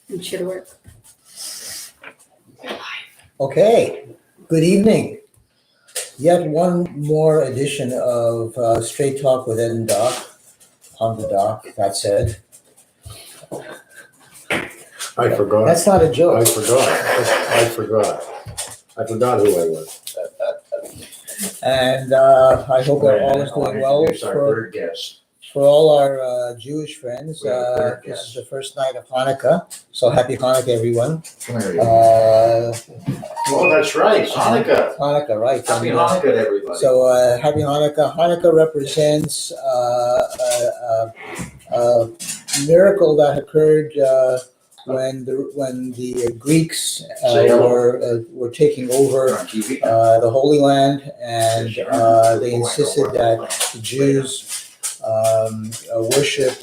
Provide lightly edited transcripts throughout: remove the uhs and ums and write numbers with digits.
It should work. Okay, good evening. Yet one more edition of Straight Talk with Ed and Doc, on the Doc, that said. I forgot. That's not a joke. I forgot who I was. And I hope that all is going well Introduce our third guest. for all our Jewish friends. We have a third This guest. is the first night of Hanukkah, so happy Hanukkah, everyone. Come here. Oh, That's right, Hanukkah. Hanukkah, right. Happy And, Hanukkah to everybody. So happy Hanukkah. Hanukkah represents a miracle that occurred when the Greeks were taking over On TV. the Holy Land, and they insisted that the Jews worship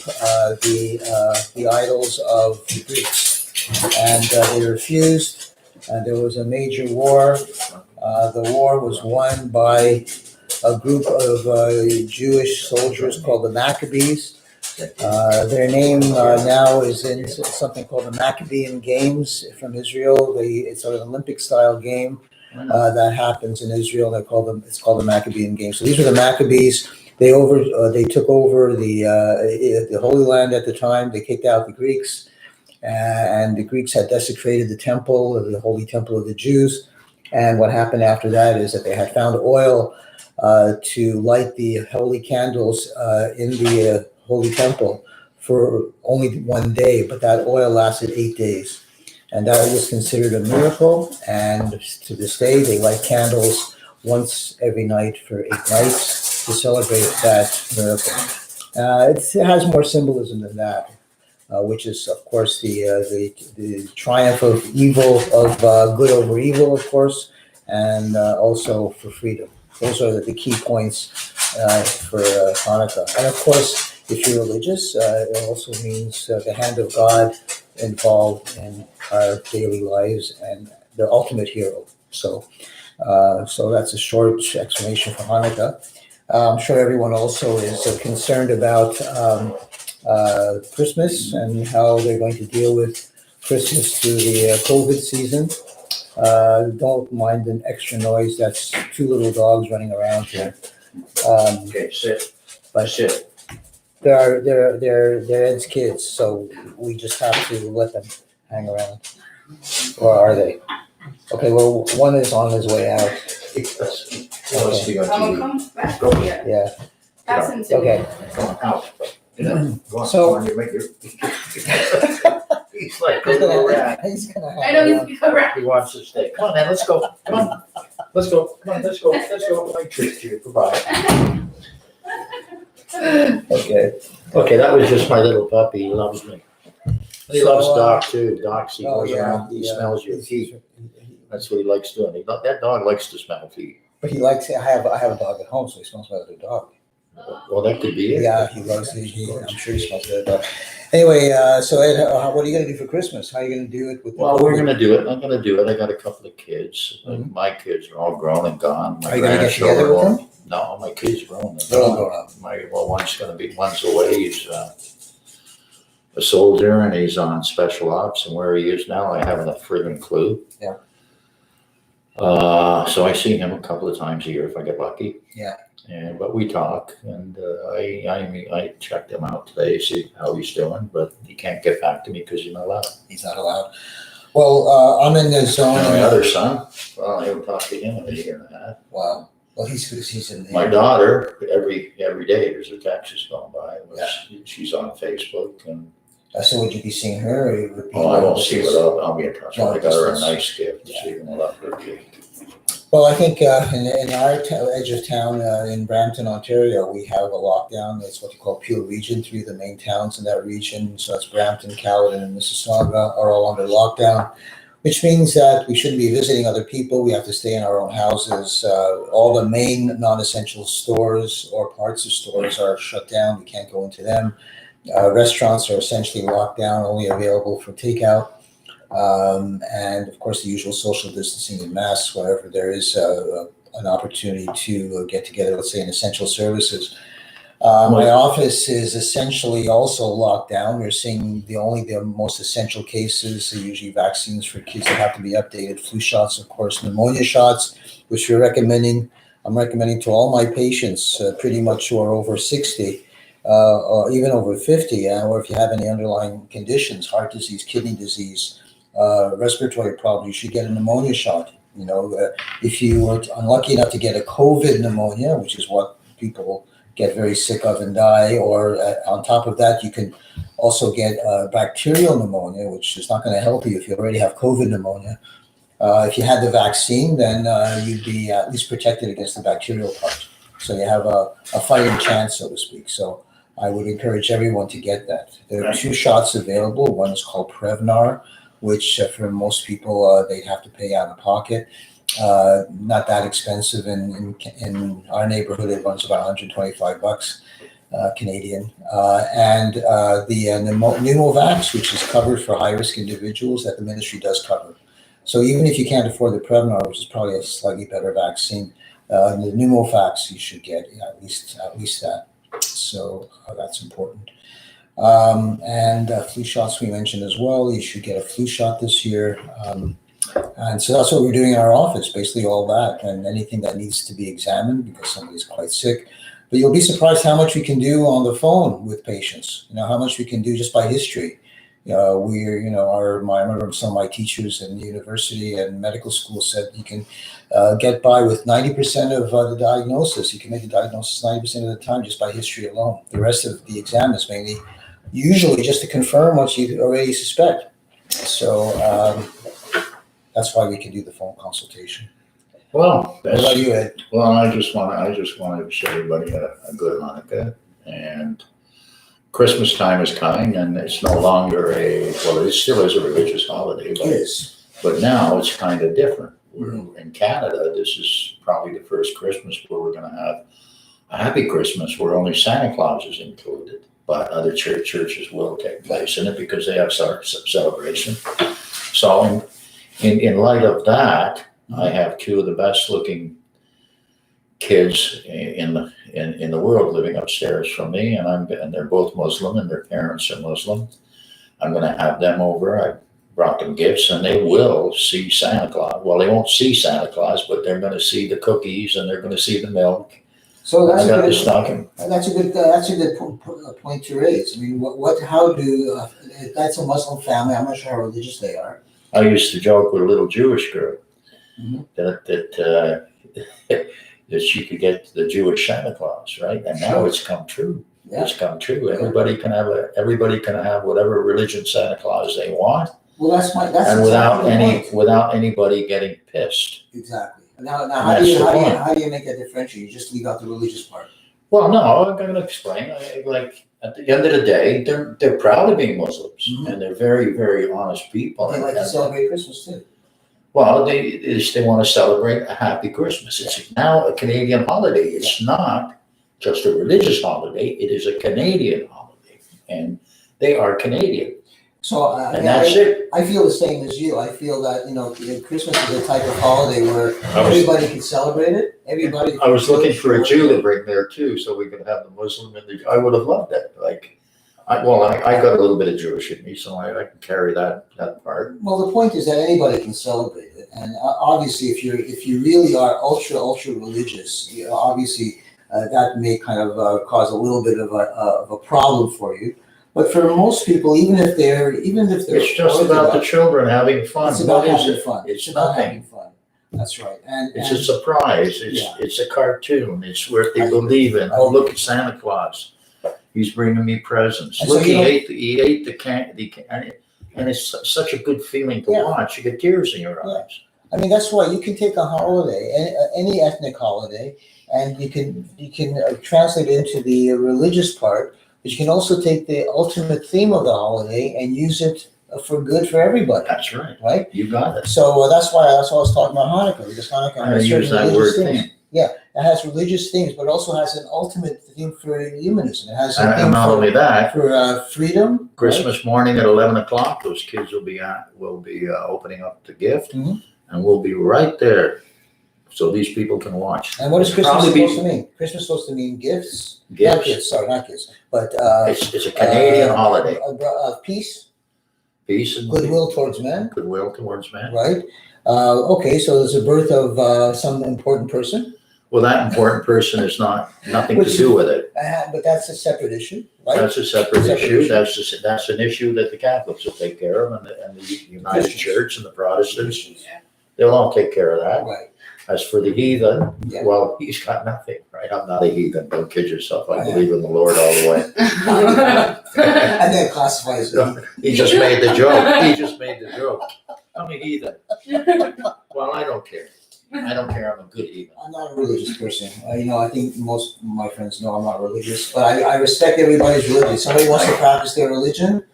the idols of the Greeks, and they refused. And there was a major war. The war was won by a group of Jewish soldiers called the Maccabees. Their name now is in something called the Maccabean Games from Israel. It's an Olympic-style game that happens in Israel. It's called the Maccabean Games. So these were the Maccabees. They took over the Holy Land at the time. They kicked out the Greeks, and the Greeks had desecrated the temple, the holy temple of the Jews. And what happened after that is that they had found oil to light the holy candles in the holy temple for only one day, but that oil lasted 8 days. And that was considered a miracle. And to this day, they light candles once every night for 8 nights to celebrate that miracle. It has more symbolism than that, which is, of course, the triumph of evil, of good over evil, of course, and also for freedom. Those are the key points for Hanukkah. And of course, if you're religious, it also means the hand of God involved in our daily lives and the ultimate hero. So that's a short explanation for Hanukkah. I'm sure everyone also is concerned about Christmas and how they're going to deal with Christmas through the COVID season. Don't mind an extra noise. That's 2 little dogs running around here. Okay, sit. But Sit. they're Ed's kids, so we just have to let them hang around. Or are they? Okay, well, one is on his way out. Let's be on TV. Come back Go. here. Yeah, Pass him to okay. me. Come on, out. Go on, So- come on, you make your. He's like a little rat. He's gonna I hang know around. he's correct. He wants to stay. Come on, man, let's go. Come on. Let's go. Come on, let's go. Let's go. I treat you. Goodbye. Okay. Okay, that was just my little puppy. He loves me. He So, loves Doc too. Doc, he Oh, goes yeah, around, he yeah. smells your feet. That's what he likes doing. That dog likes to smell feet. But he likes. I have a dog at home, so he smells my other dog. Well, that could be it. Yeah, he loves. I'm sure he smells the other dog. Anyway, so Ed, what are you gonna do for Christmas? How are you gonna do it with? the Well, we're COVID? gonna do it. I'm gonna do it. I got a couple of kids. Mhm. My kids are all grown and gone. My Are you gonna get grandchildren together with won't- them? No, my kids are grown. They're all grown up. One's away. He's a soldier and he's on special ops, and where he is now, I haven't a friggin' clue. Yeah. So I see him a couple of times a year if I get lucky. Yeah. But we talk, and I checked him out today, see how he's doing, but he can't get back to me because he's not allowed. He's not allowed. Well, I'm in the zone. And my other son, well, I haven't talked to him in a year and a half. Wow. Well, he's in the. My daughter, every day there's a text that's going by. She's on Facebook, and So would you be seeing her, or you would be? I won't see what I'll be in touch. No, I got her a distance. nice gift. Yeah. She even love her gift. Well, I think in our edge of town in Brampton, Ontario, we have a lockdown. It's what you call Peel Region. 3 of the main towns in that region, so that's Brampton, Caledon, and Mississauga, are all under lockdown, which means that we shouldn't be visiting other people. We have to stay in our own houses. All the main non-essential stores or parts of stores are shut down. We can't go into them. Restaurants are essentially locked down, only available for takeout. And of course, the usual social distancing and masks wherever there is an opportunity to get together, let's say in essential services. My office is essentially also locked down. We're seeing the most essential cases are usually vaccines for kids that have to be updated, flu shots, of course, pneumonia shots, which I'm recommending to all my patients, pretty much who are over 60, or even over 50, or if you have any underlying conditions, heart disease, kidney disease, respiratory problems, you should get a pneumonia shot. If you were unlucky enough to get a COVID pneumonia, which is what people get very sick of and die, or on top of that, you can also get bacterial pneumonia, which is not going to help you if you already have COVID pneumonia. If you had the vaccine, then you'd be at least protected against the bacterial part. So you have a fighting chance, so to speak. So I would encourage everyone to get that. There are 2 shots available. One is called Prevnar, which for most people, they'd have to pay out of pocket. Not that expensive. In our neighborhood, it runs about $125 Canadian. And the Pneumovax, which is covered for high-risk individuals, that the ministry does cover. So even if you can't afford the Prevnar, which is probably a slightly better vaccine, the Pneumovax you should get, at least that. So that's important. And flu shots we mentioned as well. You should get a flu shot this year. And so that's what we're doing in our office, basically all that, and anything that needs to be examined because somebody's quite sick. But you'll be surprised how much we can do on the phone with patients. How much we can do just by history. I remember some of my teachers in university and medical school said you can get by with 90% of the diagnosis. You can make a diagnosis 90% of the time just by history alone. The rest of the exam is mainly usually just to confirm what you already suspect. So that's why we can do the phone consultation. Well, what about you, Ed? Well, I just want to wish everybody a good Hanukkah, and Christmas time is coming, and it's no longer it still is a religious holiday, but, it is. But now it's kind of different. We're in Canada. This is probably the first Christmas where we're going to have a happy Christmas, where only Santa Claus is included, but other churches will take place in it because they have celebration. So, in light of that, I have 2 of the best looking kids in the world living upstairs from me, and they're both Muslim, and their parents are Muslim. I'm going to have them over. I brought them gifts, and they will see Santa Claus. Well, they won't see Santa Claus, but they're going to see the cookies, and they're going to see the milk. So that's the stocking. That's a good point to raise. I mean, that's a Muslim family. I'm not sure how religious they are. I used to joke with a little Jewish girl that she could get the Jewish Santa Claus, right? And now it's come true. Yeah. It's come true. Everybody can have whatever religion Santa Claus they want. Well, that's without anybody getting pissed. Exactly. Now how do you make that differentiation? You just leave out the religious part. Well, no, I'm going to explain. At the end of the day, they're proud of being Muslims, and they're very, very honest people. They like to celebrate Christmas too. Well, they want to celebrate a happy Christmas. It's now a Canadian holiday. It's not just a religious holiday. It is a Canadian holiday, and they are Canadian. So that's it. I feel the same as you. I feel that Christmas is a type of holiday where everybody can celebrate it. Everybody. I was looking for a Jew to bring there too, so we could have the Muslim and I would have loved that. I got a little bit of Jewish in me, so I can carry that part. Well, the point is that anybody can celebrate it, and obviously, if you really are ultra religious, obviously that may kind of cause a little bit of a problem for you. But for most people, even if they're it's just about the children having fun. It's about having fun. It's about nothing. having fun. That's right. And it's a surprise. It's a cartoon. It's where they believe in. Oh, look at Santa Claus. He's bringing me presents. Look, he ate the candy, and it's such a good feeling to watch. You get tears in your eyes. I mean, that's why you can take a holiday, any ethnic holiday, and you can translate it into the religious part. But you can also take the ultimate theme of the holiday and use it for good for everybody. That's right. Right? You got it. So that's why I was talking about Hanukkah, because Hanukkah has certain religious themes. Theme. Yeah, it has religious themes, but also has an ultimate theme for humanism. It has and not only that, for freedom. Christmas morning at 11 o'clock, those kids will be opening up the gift, and we'll be right there so these people can watch. And what is Christmas Probably be- supposed to mean? Christmas is supposed to mean gifts? Not Gifts. gifts, sorry, not gifts, but, It's a Canadian holiday. Peace, Peace and goodwill towards men, goodwill towards man. right? Okay, so there's a birth of, some important person, Well, that important person is nothing to Which- do with it. but that's a separate issue, right? That's a separate Separate issue. issue. That's an issue that the Catholics will take care of, and the United Christians. Church and the Protestants, they'll all take care of that. Right, As for the heathen, Yeah. well, he's got nothing, right? I'm not a heathen. Don't kid yourself. I Yeah. believe in the Lord all the way. and then classifies it. He just made the joke. He just made the joke. I'm a heathen. Well, I don't care. I don't care. I'm a good heathen. I'm not a religious person. I think most of my friends know I'm not religious, but I respect everybody's religion. If somebody wants to practice their religion,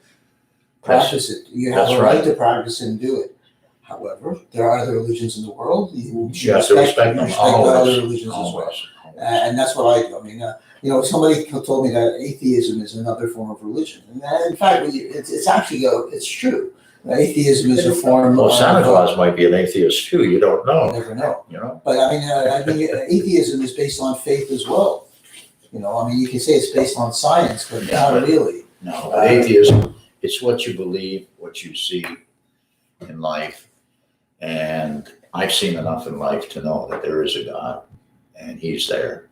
practice it. You have That's a right right. to practice it and do it. However, there are other religions in the world. You You have to respect them. other Always. religions as well. Always. And that's what I do. I mean, somebody told me that atheism is another form of religion. And in fact, it's actually, it's true. Atheism is a form Well, of. Santa Claus might be an atheist too. You don't You know. never know. You know. But atheism is based on faith as well. You can say it's based on science, but not really. No, but atheism, it's what you believe, what you see in life. And I've seen enough in life to know that there is a God and he's there.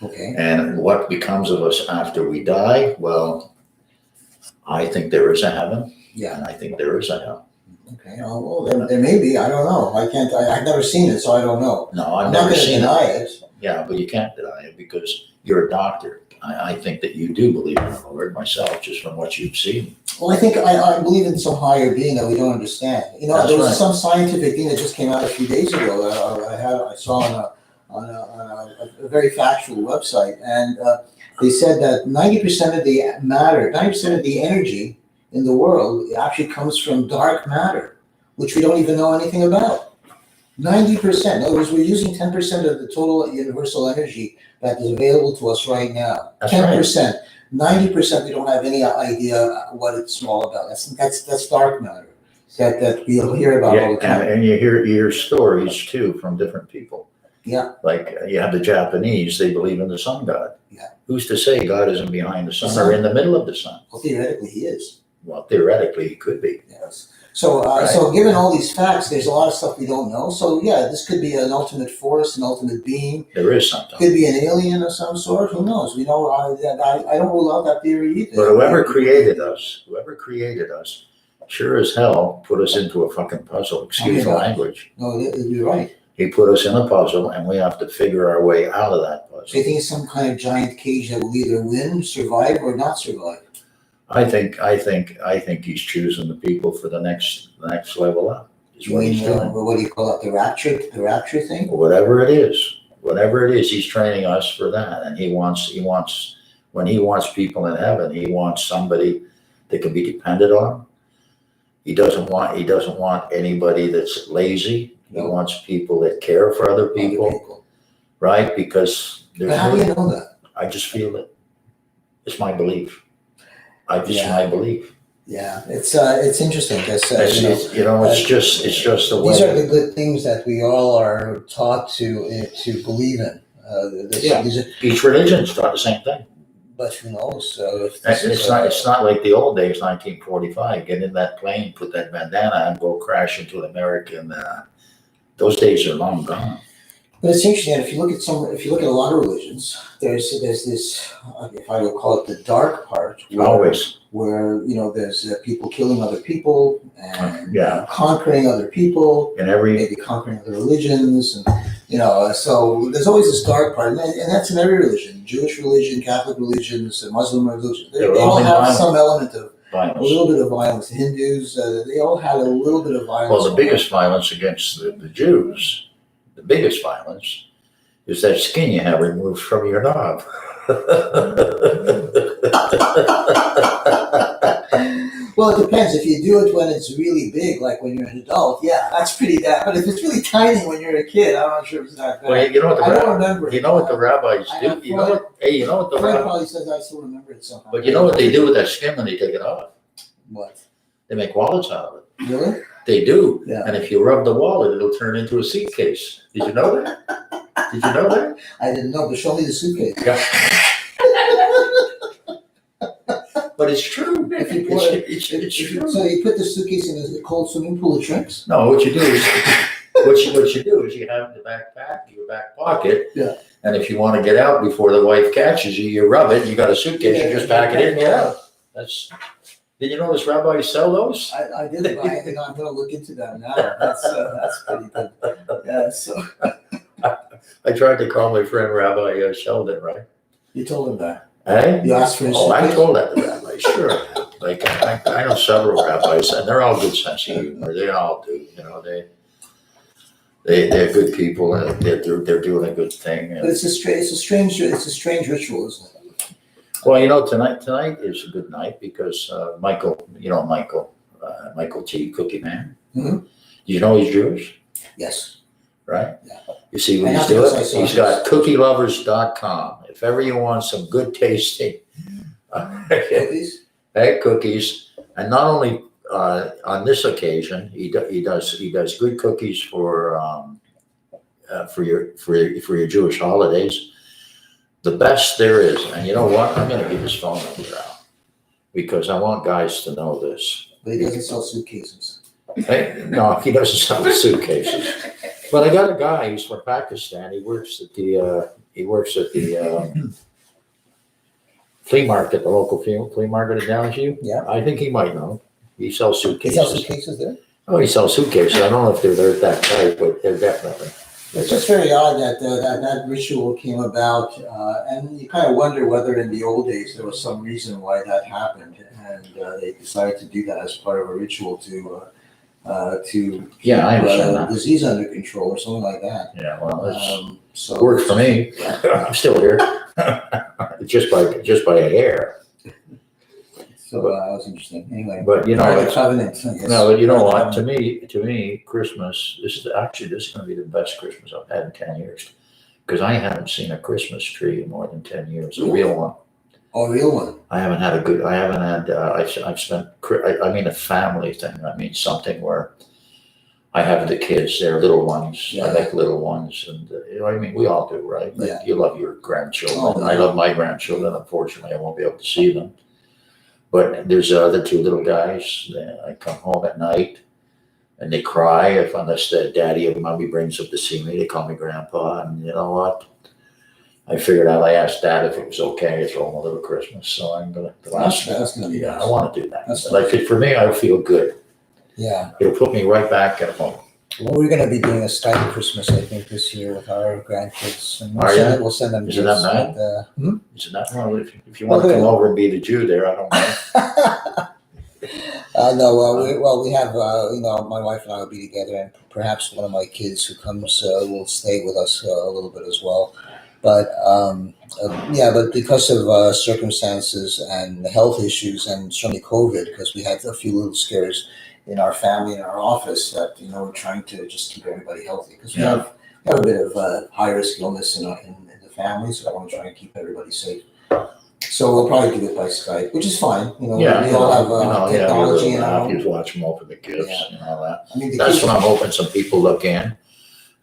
Okay. And what becomes of us after we die? Well, I think there is a heaven. Yeah. And I think there is a hell. Okay. Well, there may be. I don't know. I've never seen it, so I don't know. No, I've I'm not never going to seen deny it. it. Yeah, but you can't deny it because you're a doctor. I think that you do believe in the Lord myself, just from what you've seen. Well, I think I believe in some higher being that we don't understand. That's there was right. some scientific thing that just came out a few days ago that I saw on a very factual website, and they said that 90% of the matter, 90% of the energy in the world actually comes from dark matter, which we don't even know anything about. 90%. In other words, we're using 10% of the total universal energy that is available to us right now. That's 10%. 90% we don't have any idea what it's all about. That's dark matter that we'll hear about all the time. And you hear stories too from different people. Yeah. Like you have the Japanese, they believe in the sun god. Yeah. Who's to say God isn't behind the sun or in the middle of the sun? Well, theoretically, he is. Well, theoretically, he could be. Yes. So given all these facts, there's a lot of stuff we don't know. So yeah, this could be an ultimate force, an ultimate being. There is something. Could be an alien of some sort. Who knows? I don't rule out that theory either. But whoever created us, sure as hell put us into a fucking puzzle. Excuse the language. No, you're right. He put us in a puzzle, and we have to figure our way out of that So you puzzle. think it's some kind of giant cage that will either win, survive, or not survive? I think he's choosing the people for the next level up. Is You what mean he's doing. what do you call it? The rapture thing? Whatever it is, he's training us for that. And when he wants people in heaven, he wants somebody that can be depended on. He doesn't want anybody that's lazy. He No. wants people that care for other people, right? Because But how do you know that? I just feel it. It's my belief. My belief. Yeah, it's interesting because It's just the way. these are the good things that we all are taught to believe in. These are, Each religion's taught the same thing. but who knows? If this is, It's not like the old days, 1945. Get in that plane, put that bandana, and go crash into an American. Those days are long gone. But it's interesting. If you look at a lot of religions, there's this, if I would call it the dark part, Always. where there's people killing other people and Yeah. conquering other people, In every maybe conquering other religions, and so there's always this dark part, and that's in every religion: Jewish religion, Catholic religions, Muslim religion. They They're all all have violent. some element of a violence. little bit of violence. The Hindus, they all had a little bit of violence. Well, the biggest violence against the Jews, the biggest violence, is that skin you have removed from your knob. Well, it depends. If you do it when it's really big, like when you're an adult, yeah, that's pretty bad. But if it's really tiny when you're a kid, I'm not sure if it's that bad. Well, you know what I don't remember. you know what the rabbis I do. have You know what? Hey, you know what the Fred rabbis. probably says I still remember it somehow. But you know what they do with that skin when they take it off? What? They make wallets out of it. Really? They do. Yeah. And if you rub the wallet, it'll turn into a suitcase. Did you know that? Did you know that? I didn't know, but show me the suitcase. Yeah. But it's true. If you pour it- It's true. So you put the suitcase in a cold swimming pool, it shrinks? No, what you do is what you do is you have the backpack, your back pocket. Yeah. And if you want to get out before the wife catches you, you rub it. You got a suitcase. You just pack it in and get out. That's. Did you notice rabbis sell those? I did, but I'm going to look into that now. That's pretty good. Yeah. So I tried to call my friend Rabbi Sheldon, right? you told him that. Hey? You asked for his Oh, I suitcase? told that to the rabbi. Sure. Like I know several rabbis, and they're all good sense of humor. They all do. You know, they're good people, and they're doing a good thing. But And, it's a strange ritual, isn't it? well, you know, tonight is a good night because Michael, Michael T. Cookie Man. Mhm. You know he's Jewish, Yes. right? Yeah. You see what And he's not because I doing? saw He's his- got cookielovers.com. If ever you want some good tasting Cookies? cookies, and not only on this occasion, he does good cookies for your Jewish holidays. The best there is, and you know what? I'm going to give his phone number out because I want guys to know this. But he doesn't sell suitcases. Hey, no, he doesn't sell the suitcases. But I got a guy. He's from Pakistan. He works at the flea market, the local flea market in Downsview. Yeah. I think he might know. He sells He suitcases. sells suitcases there? Oh, he sells suitcases. I don't know if they're that type, but they're definitely. It's just very odd that ritual came about, and you kind of wonder whether in the old days there was some reason why that happened, and they decided to do that as part of a ritual to Yeah, I understand that. disease under control or something like that. Yeah, well, it So works for me. I'm still here, just by a hair. So that was interesting. Anyway, But you know, the it's, covenant. I guess. no, but you know Part of what? the To me, Christmas this is going to be the best Christmas I've had in 10 years, because I haven't seen a Christmas tree in more than 10 years, a real one. Oh, real one. I haven't had. I've spent. I mean, a family thing. I mean, something where I have the kids. They're little ones. Yeah. I like little ones, and you know, I mean, we all do, right? Like, Yeah. you love your grandchildren. Oh, I love my grandchildren. Unfortunately, I won't be able to see them. But there's the other two little guys. I come home at night, and they cry unless the daddy or mommy brings them to see me. They call me grandpa, and you know what? I figured out. I asked Dad if it was okay to throw him a little Christmas, so I'm gonna. That's gonna be Yeah, nice. I want to do that. That's Like for me, I feel good. Yeah. It'll put me right back at home. Well, we're gonna be doing a Skype Christmas, I think, this year with our grandkids, and Are ya? we'll send them Isn't gifts. that and, Isn't that well? If you want to come over and be the Jew there, I don't mind. No, we have, my wife and I will be together, and perhaps one of my kids who comes will stay with us a little bit as well. But but because of circumstances and health issues and certainly COVID, because we had a few little scares in our family and our office, that we're trying to just keep everybody healthy, because we have a bit of high risk illness in the family, so I want to try and keep everybody safe. So we'll probably do it by Skype, which is fine. We all have technology in our Nephews watch them open the gifts and all that. I mean, the That's kids, what I'm hoping some people look in,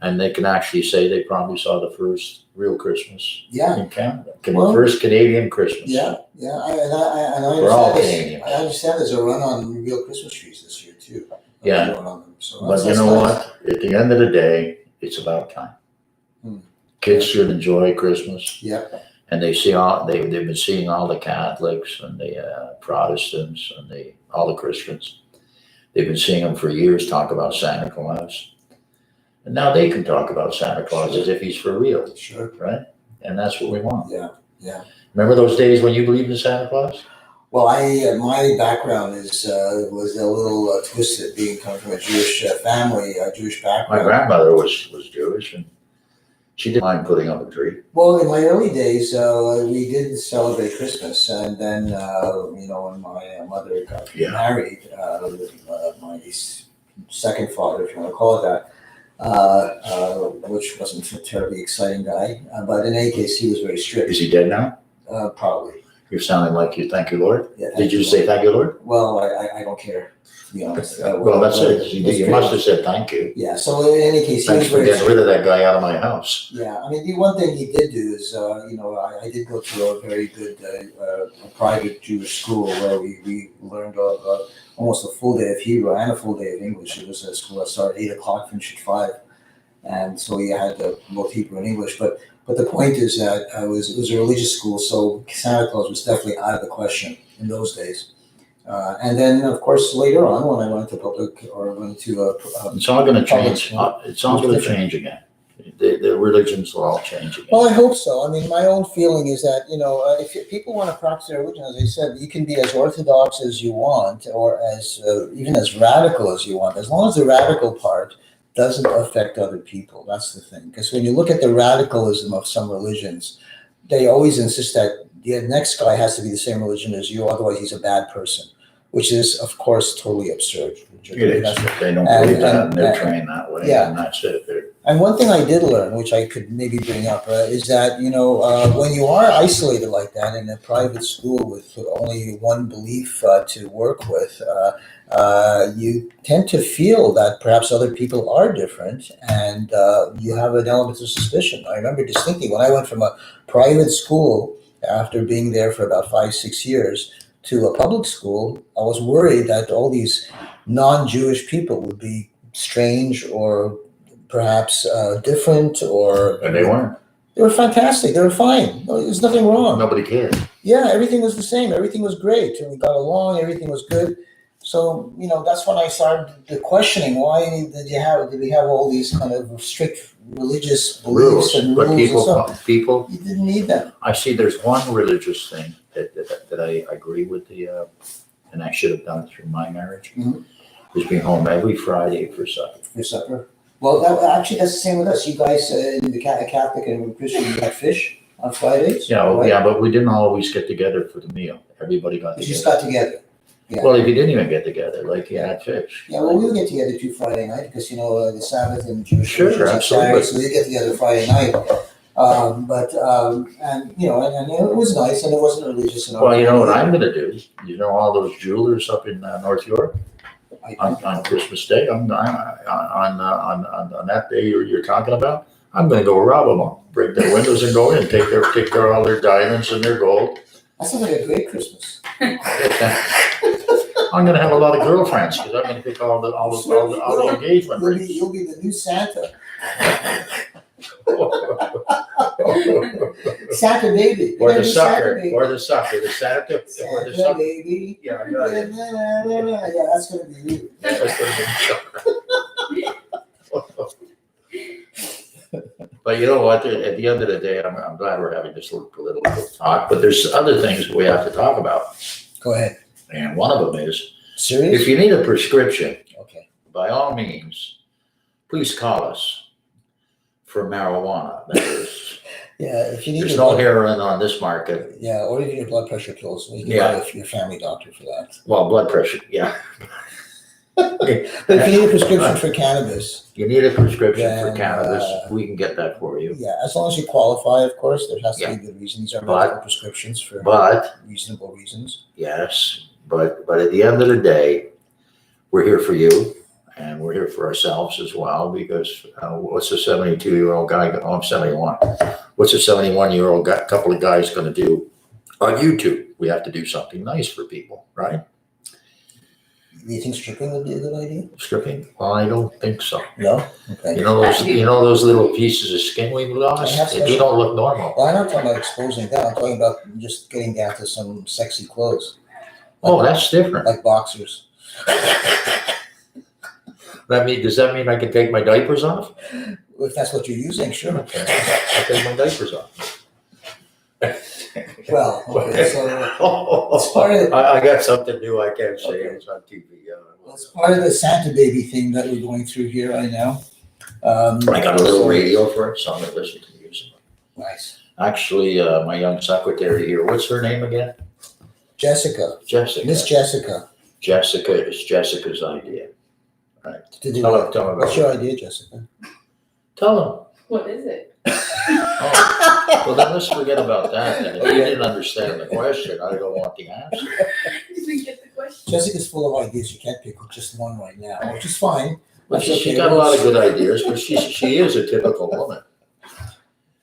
and they can actually say they probably saw the first real Christmas in Canada. Well, First Canadian Christmas. I We're all understand. Canadians. I understand there's a run on real Christmas trees this year too. Yeah. Going on them. So But you know what? At the end of the day, it's about time. Kids should enjoy Christmas. Yeah. And they've been seeing all the Catholics and the Protestants and all the Christians. They've been seeing them for years talk about Santa Claus. And now they can talk about Santa Claus as if he's for real. Sure. Right? And that's what we want. Yeah. Remember those days when you believed in Santa Claus? Well, my background was a little twisted, coming from a Jewish family, a Jewish background. My grandmother was Jewish, and she didn't mind putting up a tree. Well, in my early days, we did celebrate Christmas, and then when my mother got married, my second father, if you want to call it that, which wasn't a terribly exciting guy, but in any case, he was very strict. Is he dead now? Probably. You're sounding like you thank you, Lord. Yeah, Did you say thank you, Lord? Well, I don't care, to be honest. Well, that's it. You must have said thank you. Yeah, so in any case, he Thanks was for very getting rid of that guy out of my house. Yeah, I mean, the one thing he did do is, I did go to a very good private Jewish school where we learned almost a full day of Hebrew and a full day of English. It was a school that started at 8 o'clock, finished at 5, and so you had both Hebrew and English. But the point is that it was a religious school, so Santa Claus was definitely out of the question in those days. And then, of course, later on, when I went to It's all going to change. school. It's all going to change again. The religions will all change again. Well, I hope so. I mean, my own feeling is that, if people want to practice their religion, as I said, you can be as orthodox as you want, or as even as radical as you want, as long as the radical part doesn't affect other people. That's the thing. Because when you look at the radicalism of some religions, they always insist that the next guy has to be the same religion as you, otherwise he's a bad person, which is, of course, totally absurd. It is. They don't believe that, and they're trained that way, yeah. and that's it. And one thing I did learn, which I could maybe bring up, is that, when you are isolated like that in a private school with only one belief to work with, you tend to feel that perhaps other people are different, and you have an element of suspicion. I remember distinctly when I went from a private school after being there for about 5-6 years to a public school, I was worried that all these non-Jewish people would be strange or perhaps different, And they weren't. They were fantastic. They were fine. There's nothing wrong. Nobody cared. Yeah, everything was the same. Everything was great. And we got along. Everything was good. So, that's when I started questioning, why did we have all these kind of strict religious beliefs and rules But and stuff? people, You didn't need them. I see there's one religious thing that I agree with and I should have done through my marriage, is being home every Friday for supper. For supper. Well, that's the same with us. You guys in the Catholic and Christian, you got fish on Fridays. Yeah, right? yeah, but we didn't always get together for the meal. Everybody got You together. just got together. Yeah. Well, if you didn't even get together, like you had fish. Yeah, well, we'll get together too Friday night because the Sabbath and Jewish Sure, religion is absolutely. Saturday, so we get together Friday night. And it was nice, and it wasn't religious at all. Well, you know what I'm going to do? You know all those jewelers up in North York on Christmas Day, on that day you're talking about. I'm going to go rob them all, break their windows and go in, take their all their diamonds and their gold. That sounds like a great Christmas. I'm going to have a lot of girlfriends because I'm going to pick all the engagement rings. You'll be the new Santa. Santa baby. Or the sucker. Santa, Santa baby. Yeah, Yeah, that's gonna be you. Yeah, that's gonna be But you know what? At the end of the day, I'm glad we're having this little political talk. But there's other things we have to talk about. Go ahead. And one of them is, Serious? if you need a prescription, Okay. by all means, please call us for marijuana. That is, Yeah, if you need there's your no blood, heroin on this market. yeah, or even your blood pressure pills. You can Yeah. buy your family doctor for that. Well, blood pressure, yeah. But if you need a prescription for cannabis, You need a prescription for Then, cannabis, we can get that for you. yeah, as long as you qualify, of course, there has to Yeah. be good reasons. These are But- medical prescriptions for But, reasonable reasons. yes, but at the end of the day, we're here for you, and we're here for ourselves as well, because what's a 72-year-old guy, oh, I'm 71. What's a 71-year-old couple of guys gonna do on YouTube? We have to do something nice for people, right? Do you think stripping would be a good idea? Stripping? Well, I don't think so. No? Okay. You know those little pieces of skin we've lost? I have They don't look normal. Well, I'm not talking about exposing that. I'm talking about just getting down to some sexy clothes. Oh, that's different. Like boxers. Does that mean I can take my diapers off? If that's what you're using, sure. Okay, I'll take my diapers off. Well, okay, so It's part of- I got something new I can't say. Okay. It's on TV. it's part of the Santa baby thing that we're going through here right now. I got a little radio for it, so I'm gonna listen to music. Nice. Actually, my young secretary here, what's her name again? Jessica. Jessica. Miss Jessica. Jessica is Jessica's idea. Right. To do Tell what? him about What's it. your idea, Jessica? Tell him. What is it? Oh, well, then let's forget about that. Then. If you didn't understand the question, I don't want the answer. Did we get the question? Jessica's full of ideas. You can't pick just one right now, which is fine. But That's she's okay. got a lot of good ideas, but she is a typical woman.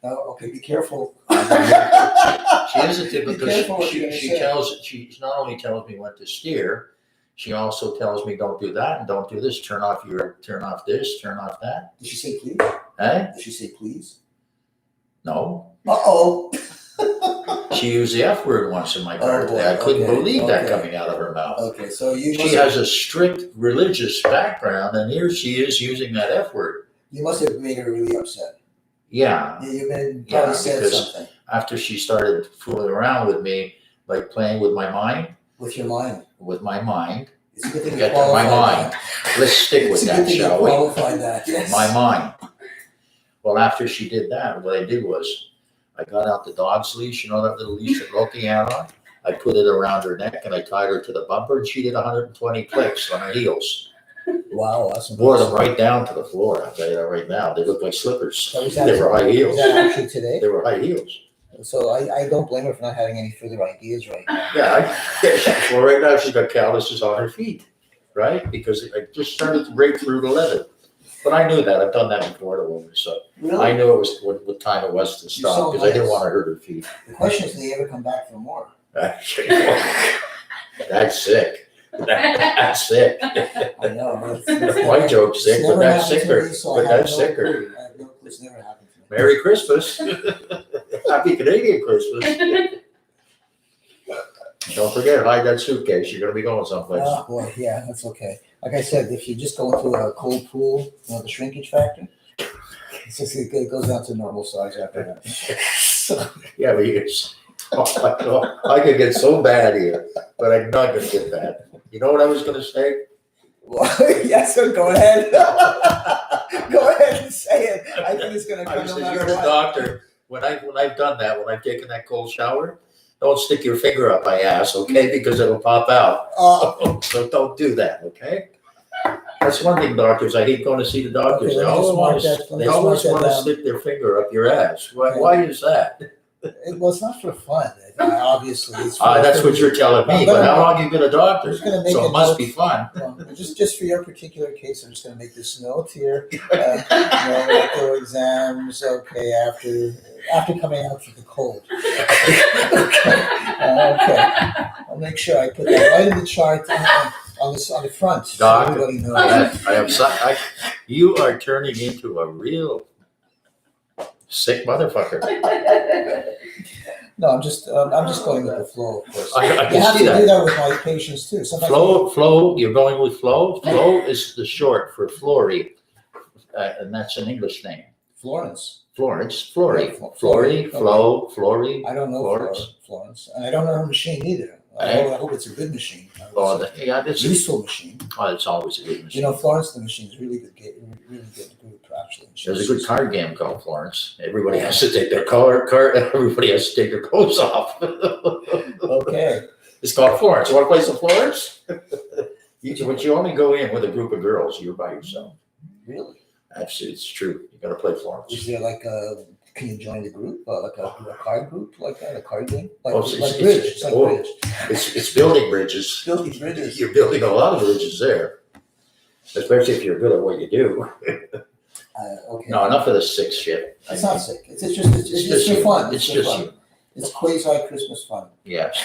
Oh, okay, be careful. She is a Be typical. careful what you're She gonna say. she not only tells me what to steer, she also tells me don't do that and don't do this. Turn off this, turn off that. Did she say please? Eh? Did she say please? No. Uh-oh. She used the F word once in my car boy, today. I couldn't okay, believe that okay. coming out of her mouth. Okay, so you She has a strict religious background, and here she is using that F word. You must have made her really upset. Yeah. Yeah, you probably Yeah, said because- something After she started fooling around with me, like playing with my mind, with your mind. It's a good thing you Get to my qualified mind. that. Let's stick with It's a good that, thing you shall we? qualified that. Yes. My mind. Well, after she did that, what I did was I got out the dog's leash, you know that little leash that Loki had on? I put it around her neck and I tied her to the bumper and she did 120 clicks on her heels. Wow, that's Wore them impressive. right down to the floor. I'll tell you that right now. They look like slippers. So is They were high Is heels. that actually today? They were high heels. So I don't blame her for not having any further ideas right now. Yeah, well, right now she's got calluses on her feet, right? Because I just started to break through the leather. But I knew that. I've done that before to women, so I Really? knew it was what time it was to You're stop so because I didn't nice. want to hurt her feet. The question is, do they ever come back for more? That's sick. That's sick. I know. My joke's sick, but that's sicker. But that's I sicker. have no clue. It's never happened to me. Merry Christmas. Happy Canadian Christmas. Don't forget, hide that suitcase. You're going to be going someplace. Oh boy, yeah, that's okay. Like I said, if you just go into a cold pool, the shrinkage factor, it goes down to normal size after that. So, Yeah, but I could get so bad here, but I'm not going to get bad. You know what I was going to say? well, yes, so go ahead. Go ahead and say it. I think it's going to I come said, no you're matter a what. doctor. When I've done that, when I've taken that cold shower, don't stick your finger up my ass, okay? Because it'll pop out. So don't do that, okay? That's one thing, doctors. I hate going to see the doctors. Okay, They let me just mark always that- let me they just always mark want that to down. stick their finger up your ass. Why? Okay. Why is that? Well, it's not for fun. Obviously, it's for That's what you're telling me. I'm But gonna- how long you been a I'm doctor? just going to make So a it must note. be fun. Well, just for your particular case, I'm just going to make this note here. No medical exams. Okay, after coming out for the cold. Okay. I'll make sure I put that right in the chart on the front, so Doc, everybody knows. You are turning into a real sick motherfucker. No, I'm just going with the flow, of course. I You can have see to do that. that with my patients too. Sometimes Flow. You're going with flow. Flow is the short for Flory, and that's an English name. Florence. Flory, Flory, Flow, Flory. I don't know Florence. Florence, and I don't know her machine either. I hope it's a good machine. Oh, It's yeah, a that's useful machine. it's always a good machine. You know, Florence, the machine is really good group actually. There's a good card game called Florence. Everybody has to take their everybody has to take their clothes off. Okay. It's called Florence. You want to play some Florence? But you only go in with a group of girls. You're by yourself. Really? Actually, it's true. You got to play Is Florence. there like can you join the group, like a card group like that, a card game? Like, Oh, like bridge. It's like bridge. It's building bridges. Building bridges. You're building a lot of bridges there, especially if you're good at what you do. Okay. No, enough of the sick shit. It's not sick. It's just for fun. It's for just fun. you. It's quasi Christmas fun. Yes.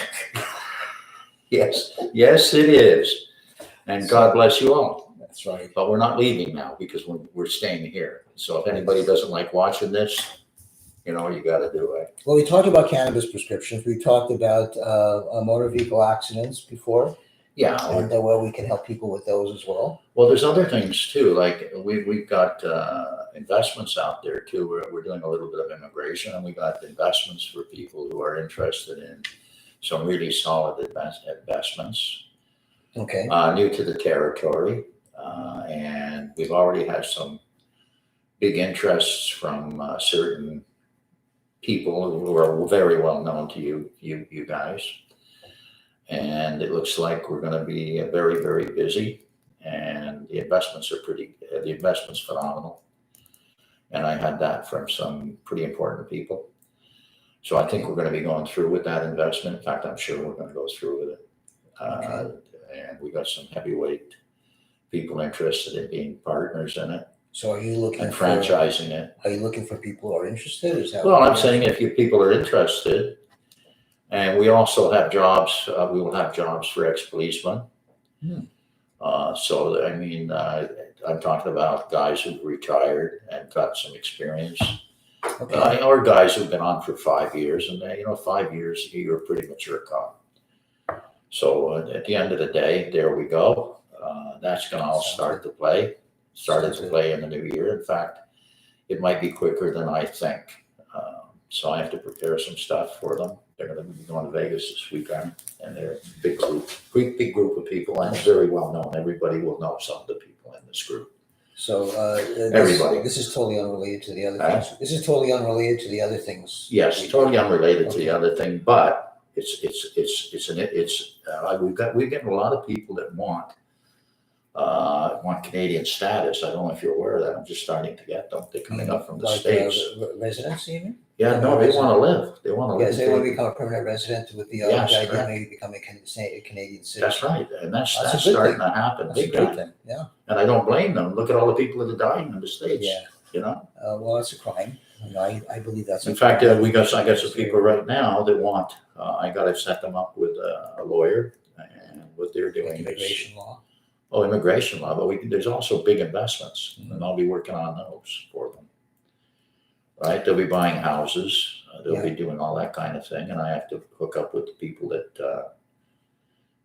Yes, it is. And God bless you all. That's right. But we're not leaving now because we're staying here. So if anybody doesn't like watching this, you got to do it. Well, we talked about cannabis prescriptions. We talked about motor vehicle accidents before, Yeah. and we can help people with those as well. Well, there's other things too. Like we've got investments out there too. We're doing a little bit of immigration, and we got investments for people who are interested in some really solid investments. Okay. New to the territory, and we've already had some big interests from certain people who are very well known to you guys, and it looks like we're going to be very, very busy. And the investments are the investment's phenomenal. And I had that from some pretty important people. So I think we're going to be going through with that investment. In fact, I'm sure we're going to go through with it. And we got some heavyweight people interested in being partners in it So are you looking and for, franchising it. are you looking for people who are interested? Is that Well, what I'm you're saying asking? if you people are interested, and we also have jobs, we will have jobs for ex-policemen. Hmm. So, I mean, I'm talking about guys who've retired and got some experience, Okay, or guys who've been on for 5 years, and 5 years, you're a pretty mature cop. So at the end of the day, there we go. That's going to all started to play in the new year. In fact, it might be quicker than I think. So I have to prepare some stuff for them. They're going to be going to Vegas this weekend, and they're a big group of people, and very well known. Everybody will know some of the people in this group. so Everybody. this is totally unrelated to the other Huh? things. This is totally unrelated to the other things. Yes, totally unrelated to the Okay. other thing, but we're getting a lot of people that want Canadian status. I don't know if you're aware of that. I'm just starting to get them. They're coming up from the Like, States. residency, you mean? Yeah, no, they want to live. They want to live. Yes, they want to become a permanent resident with the Yes, idea correct. of maybe becoming a Canadian citizen. That's right, and that's That's a good starting thing. to happen That's a big great time. thing, yeah. And I don't blame them. Look at all the people that are dying in the States. Yeah. Well, that's a crime. I believe that's In fact, I got some people right now that want. I got to set them up with a lawyer, and what they're doing Like immigration law. immigration law. But there's also big investments, and I'll be working on those for them. Right, they'll be buying houses. They'll be doing all that kind of thing, and I have to hook up with the people that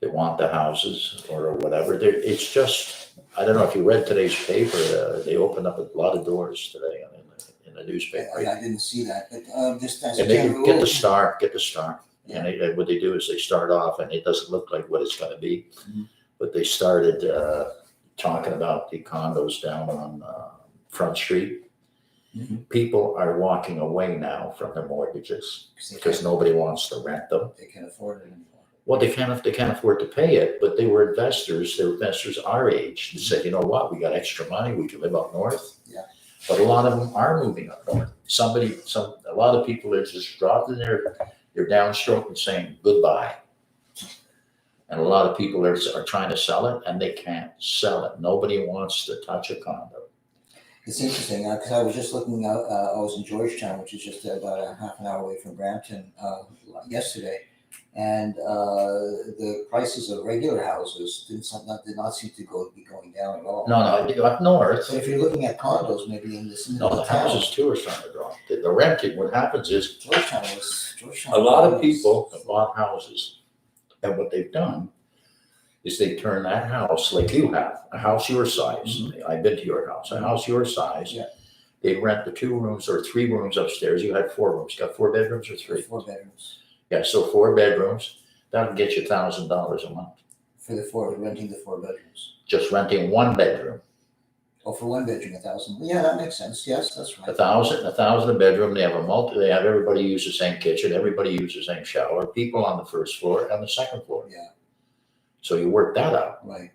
want the houses or whatever. It's just, I don't know if you read today's paper. They opened up a lot of doors today in the newspaper. I didn't see that, but just as a And they general get rule. the star. Yeah. And what they do is they start off, and it doesn't look like what it's going to be, Mhm. but they started talking about the condos down on Front Street. Mhm. People are walking away now from their mortgages because nobody wants to rent them. They can't afford it anymore. Well, they can't afford to pay it, but they were investors. They're investors our age. They said, you know what, we got extra money. We can live up north. Yeah. But a lot of them are moving up north. A lot of people are just dropping their downstroke and saying goodbye. And a lot of people are trying to sell it, and they can't sell it. Nobody wants to touch a condo. It's interesting because I was just looking out. I was in Georgetown, which is just about a half an hour away from Brampton, yesterday, and the prices of regular houses did not seem to be going down at all. No, up north. So if you're looking at condos, maybe in this No, the houses too are starting to drop. The renting. What happens is Georgetown. a lot of people have bought houses, and what they've done is they turn that house like you have, a house your size. I've been to your house, a house your size. Yeah. They rent the 2 rooms or 3 rooms upstairs. You had 4 rooms. Got 4 bedrooms or 3? 4 bedrooms. Yeah, so 4 bedrooms. That'll get you $1,000 a month. For renting the 4 bedrooms. Just renting 1 bedroom. Oh, for 1 bedroom, 1,000. Yeah, that makes sense. Yes, that's right. $1,000 a bedroom. They have everybody use the same kitchen. Everybody use the same shower. People on the first floor and the second floor. Yeah. So you work that out. Right.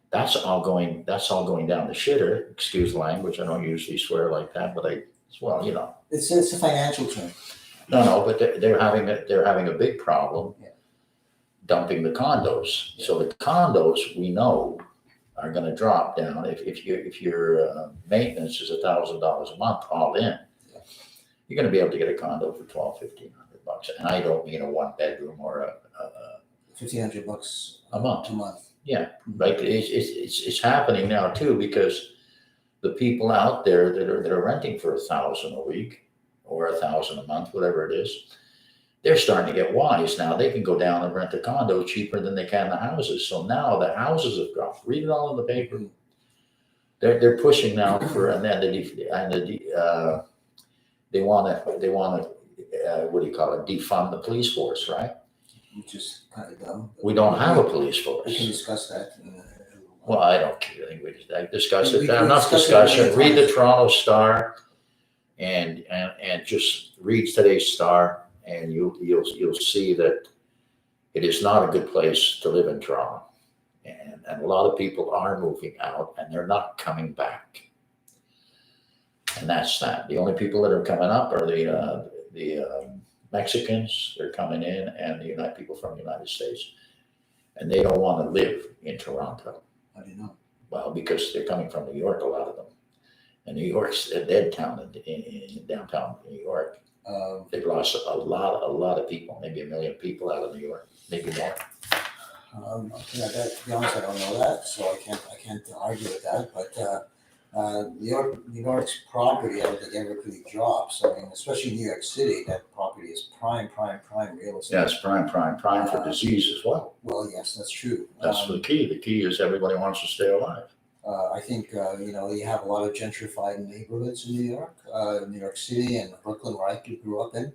That's all going down the shitter. Excuse the language. I don't usually swear like that, but It's a financial term. No, but they're having a big problem. Yeah. Dumping the condos. Yeah. So the condos we know are going to drop down. If your maintenance is $1,000 a month all in, you're going to be able to get a condo for $1,200-1,500, and I don't mean a 1 bedroom or a $1,500 a month. A month. Yeah, right. It's happening now too, because the people out there that are renting for $1,000 a week or $1,000 a month, whatever it is, they're starting to get wise now. They can go down and rent a condo cheaper than they can the houses. So now the houses have dropped. Read it all in the paper. They're pushing now for they want to what do you call it? Defund the police force, right? Which is kind of dumb. We don't have a police force. We can discuss that. Well, I don't care. I think we discuss it. We can Enough discuss it discussion. another Read time. the Toronto Star, and just read today's Star, and you'll see that it is not a good place to live in Toronto, and a lot of people are moving out, and they're not coming back, and that's that. The only people that are coming up are the Mexicans. They're coming in, and the people from the United States, and they don't want to live in Toronto. I don't know. Well, because they're coming from New York, a lot of them, and New York's a dead town in downtown New York. They've lost a lot of people, maybe 1 million people out of New York, maybe more. To be honest, I don't know that, so I can't argue with that. But New York's property, I don't think ever really drops. I mean, especially New York City, that property is prime real estate. Yeah, it's prime for disease as well. Well, yes, that's true. That's the key. The key is everybody wants to stay alive. I think you have a lot of gentrified neighborhoods in New York City and Brooklyn, where I grew up in.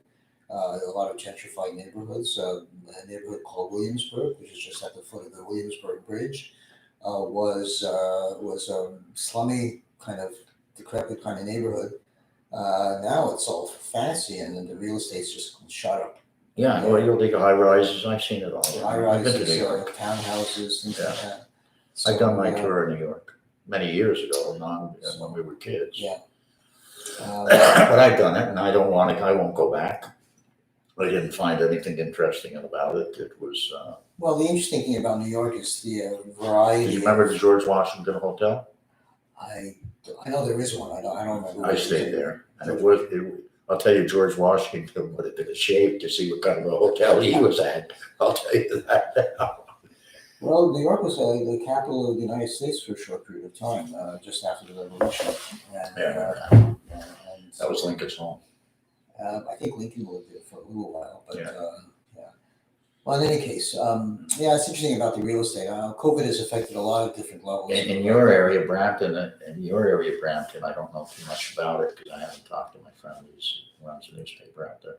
A lot of gentrified neighborhoods. A neighborhood called Williamsburg, which is just at the foot of the Williamsburg Bridge, was a slummy kind of decrepit kind of neighborhood. Now it's all fancy, and then the real estate's just shot up. Yeah, well, you'll think of high rises. I've seen it all. High rises, townhouses, things like that. So, I've done my tour in New York many years ago, when we were kids. Yeah. But I've done it, and I won't go back. I didn't find anything interesting about it. It was. Well, the interesting thing about New York is the variety. Do you remember the George Washington Hotel? I know there is one. I don't remember. I stayed there, and I'll tell you, George Washington would have been ashamed to see what kind of a hotel he was at. I'll tell you that now. Well, New York was the capital of the United States for a short period of time, just after the Revolution. And that was Lincoln's home. I think Lincoln lived there for a little while, but Yeah. Well, in any case, it's interesting about the real estate. COVID has affected a lot of different levels. In your area, Brampton, I don't know too much about it because I haven't talked to my friend who runs a newspaper out there.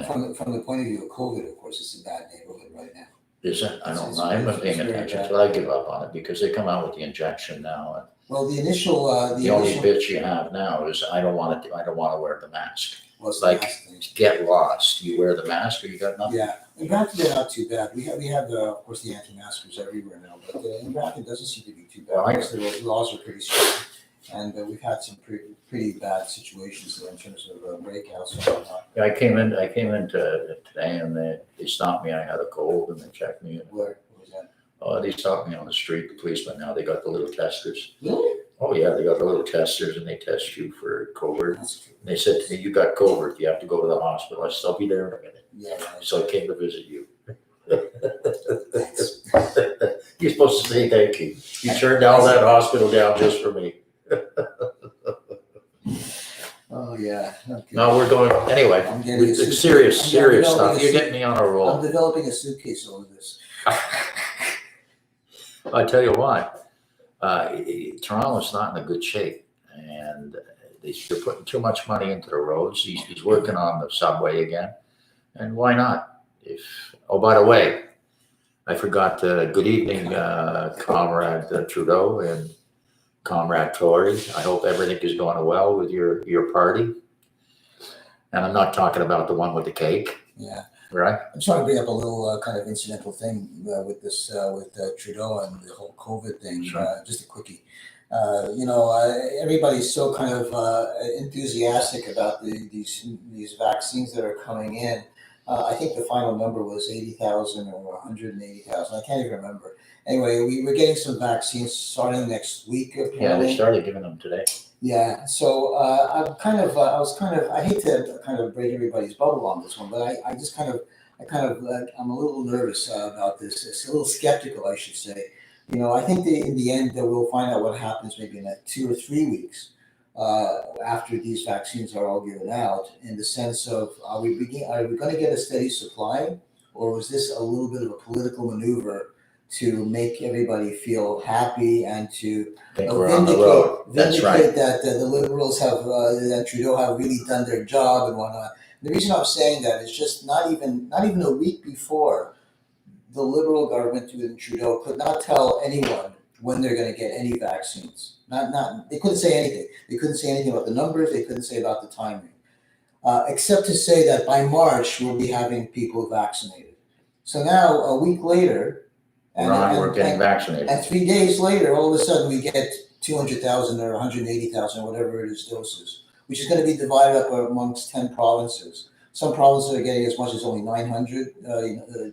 From the point of view of COVID, of course, it's a bad neighborhood right now. Is it? I don't know. I haven't been paying attention, but I give up on it because they come out with the injection now. And well, the initial the only bitch you have now is I don't want to wear the mask. Well, Get lost. You wear the mask or you got nothing. Yeah, in Brampton they're not too bad. We have of course the anti-maskers everywhere now, but in Brampton it doesn't seem to be too bad. Well, because the laws are pretty strict, and we've had some pretty bad situations there in terms of breakouts and whatnot. Yeah, I came in today and they stopped me. I had a cold and they checked me. Where was that? Oh, they stopped me on the street. The policemen now, they got the little testers. Really? Oh yeah, they got the little testers and they test you for COVID. That's true. And they said to me, "You got COVID. You have to go to the hospital." I said, "I'll be there in a minute." Yeah. So I came to visit you. You're supposed to say thank you. You turned all that hospital down just for me. Oh yeah. Okay. No, we're going anyway. I'm getting It's serious stuff. You're getting me on a I'm roll. developing a suitcase over this. I tell you why. Toronto's not in a good shape, and they're putting too much money into the roads. He's working on the subway again, and why not? By the way, I forgot. Good evening, Comrade Trudeau and Comrade Tory. I hope everything is going well with your party, and I'm not talking about the one with the cake. Yeah. Right. I'm trying to bring up a little kind of incidental thing with this, with Trudeau and the whole COVID thing. Sure. Just a quickie. Everybody's so kind of enthusiastic about these vaccines that are coming in. I think the final number was 80,000 or 180,000. I can't even remember. Anyway, we're getting some vaccines starting next week. Apparently. Yeah, they started giving them today. Yeah, so I hate to kind of break everybody's bubble on this one, but I'm a little nervous about this. It's a little skeptical, I should say. I think in the end that we'll find out what happens maybe in 2 or 3 weeks after these vaccines are all given out. In the sense of, are we going to get a steady supply, or was this a little bit of a political maneuver to make everybody feel happy and to vindicate that the Liberals have that Trudeau have really done their job and whatnot. The reason I'm saying that is just not even a week before, the Liberal government and Trudeau could not tell anyone when they're going to get any vaccines. They couldn't say anything. They couldn't say anything about the numbers. They couldn't say about the timing, except to say that by March we'll be having people vaccinated. So now a week later. We're getting vaccinated. And 3 days later, all of a sudden we get 200,000 or 180,000, whatever it is, doses, which is going to be divided up amongst 10 provinces. Some provinces are getting as much as only 900.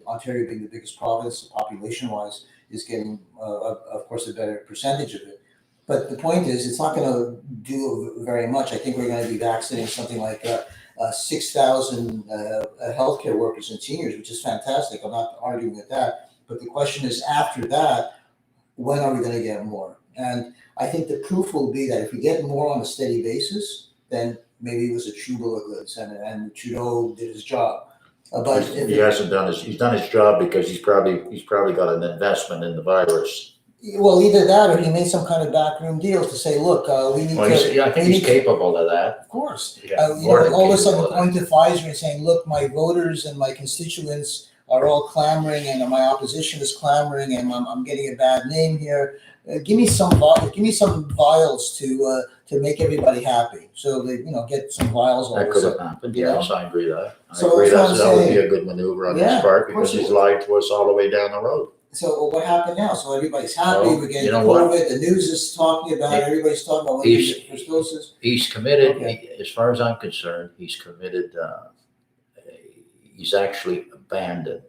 Ontario being the biggest province, population-wise, is getting, of course, a better percentage of it. But the point is, it's not going to do very much. I think we're going to be vaccinating something like 6,000 healthcare workers and seniors, which is fantastic. I'm not arguing with that. But the question is, after that, when are we going to get more? And I think the proof will be that if we get more on a steady basis, then maybe it was a true bill of goods, and Trudeau did his job. But if He hasn't done he's done his job because he's probably got an investment in the virus. well, either that or he made some kind of backroom deal to say, look, we need to. I think he's capable of that. Of course. Yeah, All of a sudden going to Pfizer and saying, look, my voters and my constituents are all clamoring and my opposition is clamoring and I'm getting a bad name here. Give me some vials to make everybody happy. So they, get some vials all That of a could have sudden. happened. You know? Yes, I agree with that. So I agree that's what that I'm would be saying. a good maneuver on Yeah, his part of course because it he's would. lied to us all the way down the road. So what happened now? So everybody's happy. Well, We're getting you know what? COVID. The news is talking about it. Everybody's talking about when you get first doses. He's committed, Okay. as far as I'm concerned, he's committed, he's actually abandoned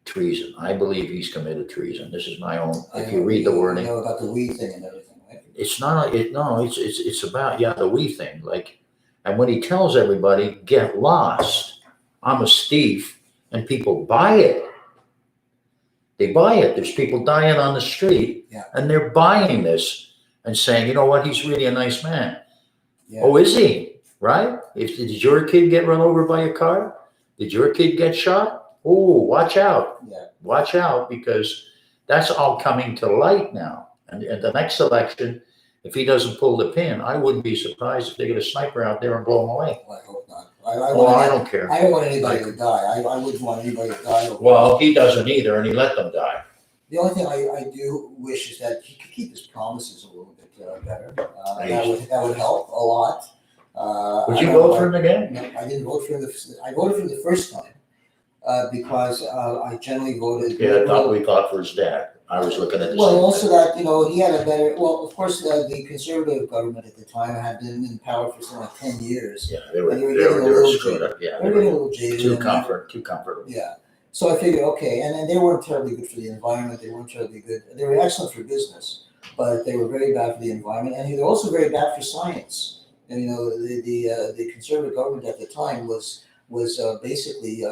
treason. I believe he's committed treason. This is my own, if you read the wording. You know about the weed thing and everything, right? It's not, it's about, the we thing, and when he tells everybody, get lost, I'm a thief, and people buy it. They buy it. There's people dying on the street, and they're buying this and saying, you know what, he's really a nice man. Yeah. Oh, is he? Right? Did your kid get run over by a car? Did your kid get shot? Oh, watch out. Yeah. Watch out, because that's all coming to light now. And the next election, if he doesn't pull the pin, I wouldn't be surprised if they get a sniper out there and blow him away. Well, I hope not. I don't care. I don't want anybody to die. I wouldn't want anybody to die. Well, he doesn't either, and he let them die. The only thing I do wish is that he could keep his promises a little bit better. That would help a lot. Would you vote for him again? No, I didn't vote for him. I voted for him the first time because I generally voted. Yeah, I thought we thought for his dad. I was looking at the Well, same also thing. that, he had a better, of course, the conservative government at the time had been in power for something like 10 years. Yeah, they were screwed up. Yeah, They were getting a little jaded. too comfortable. Yeah. So I figured, okay, and they weren't terribly good for the environment. They weren't terribly good. They were excellent for business, but they were very bad for the environment, and they were also very bad for science. And the conservative government at the time was basically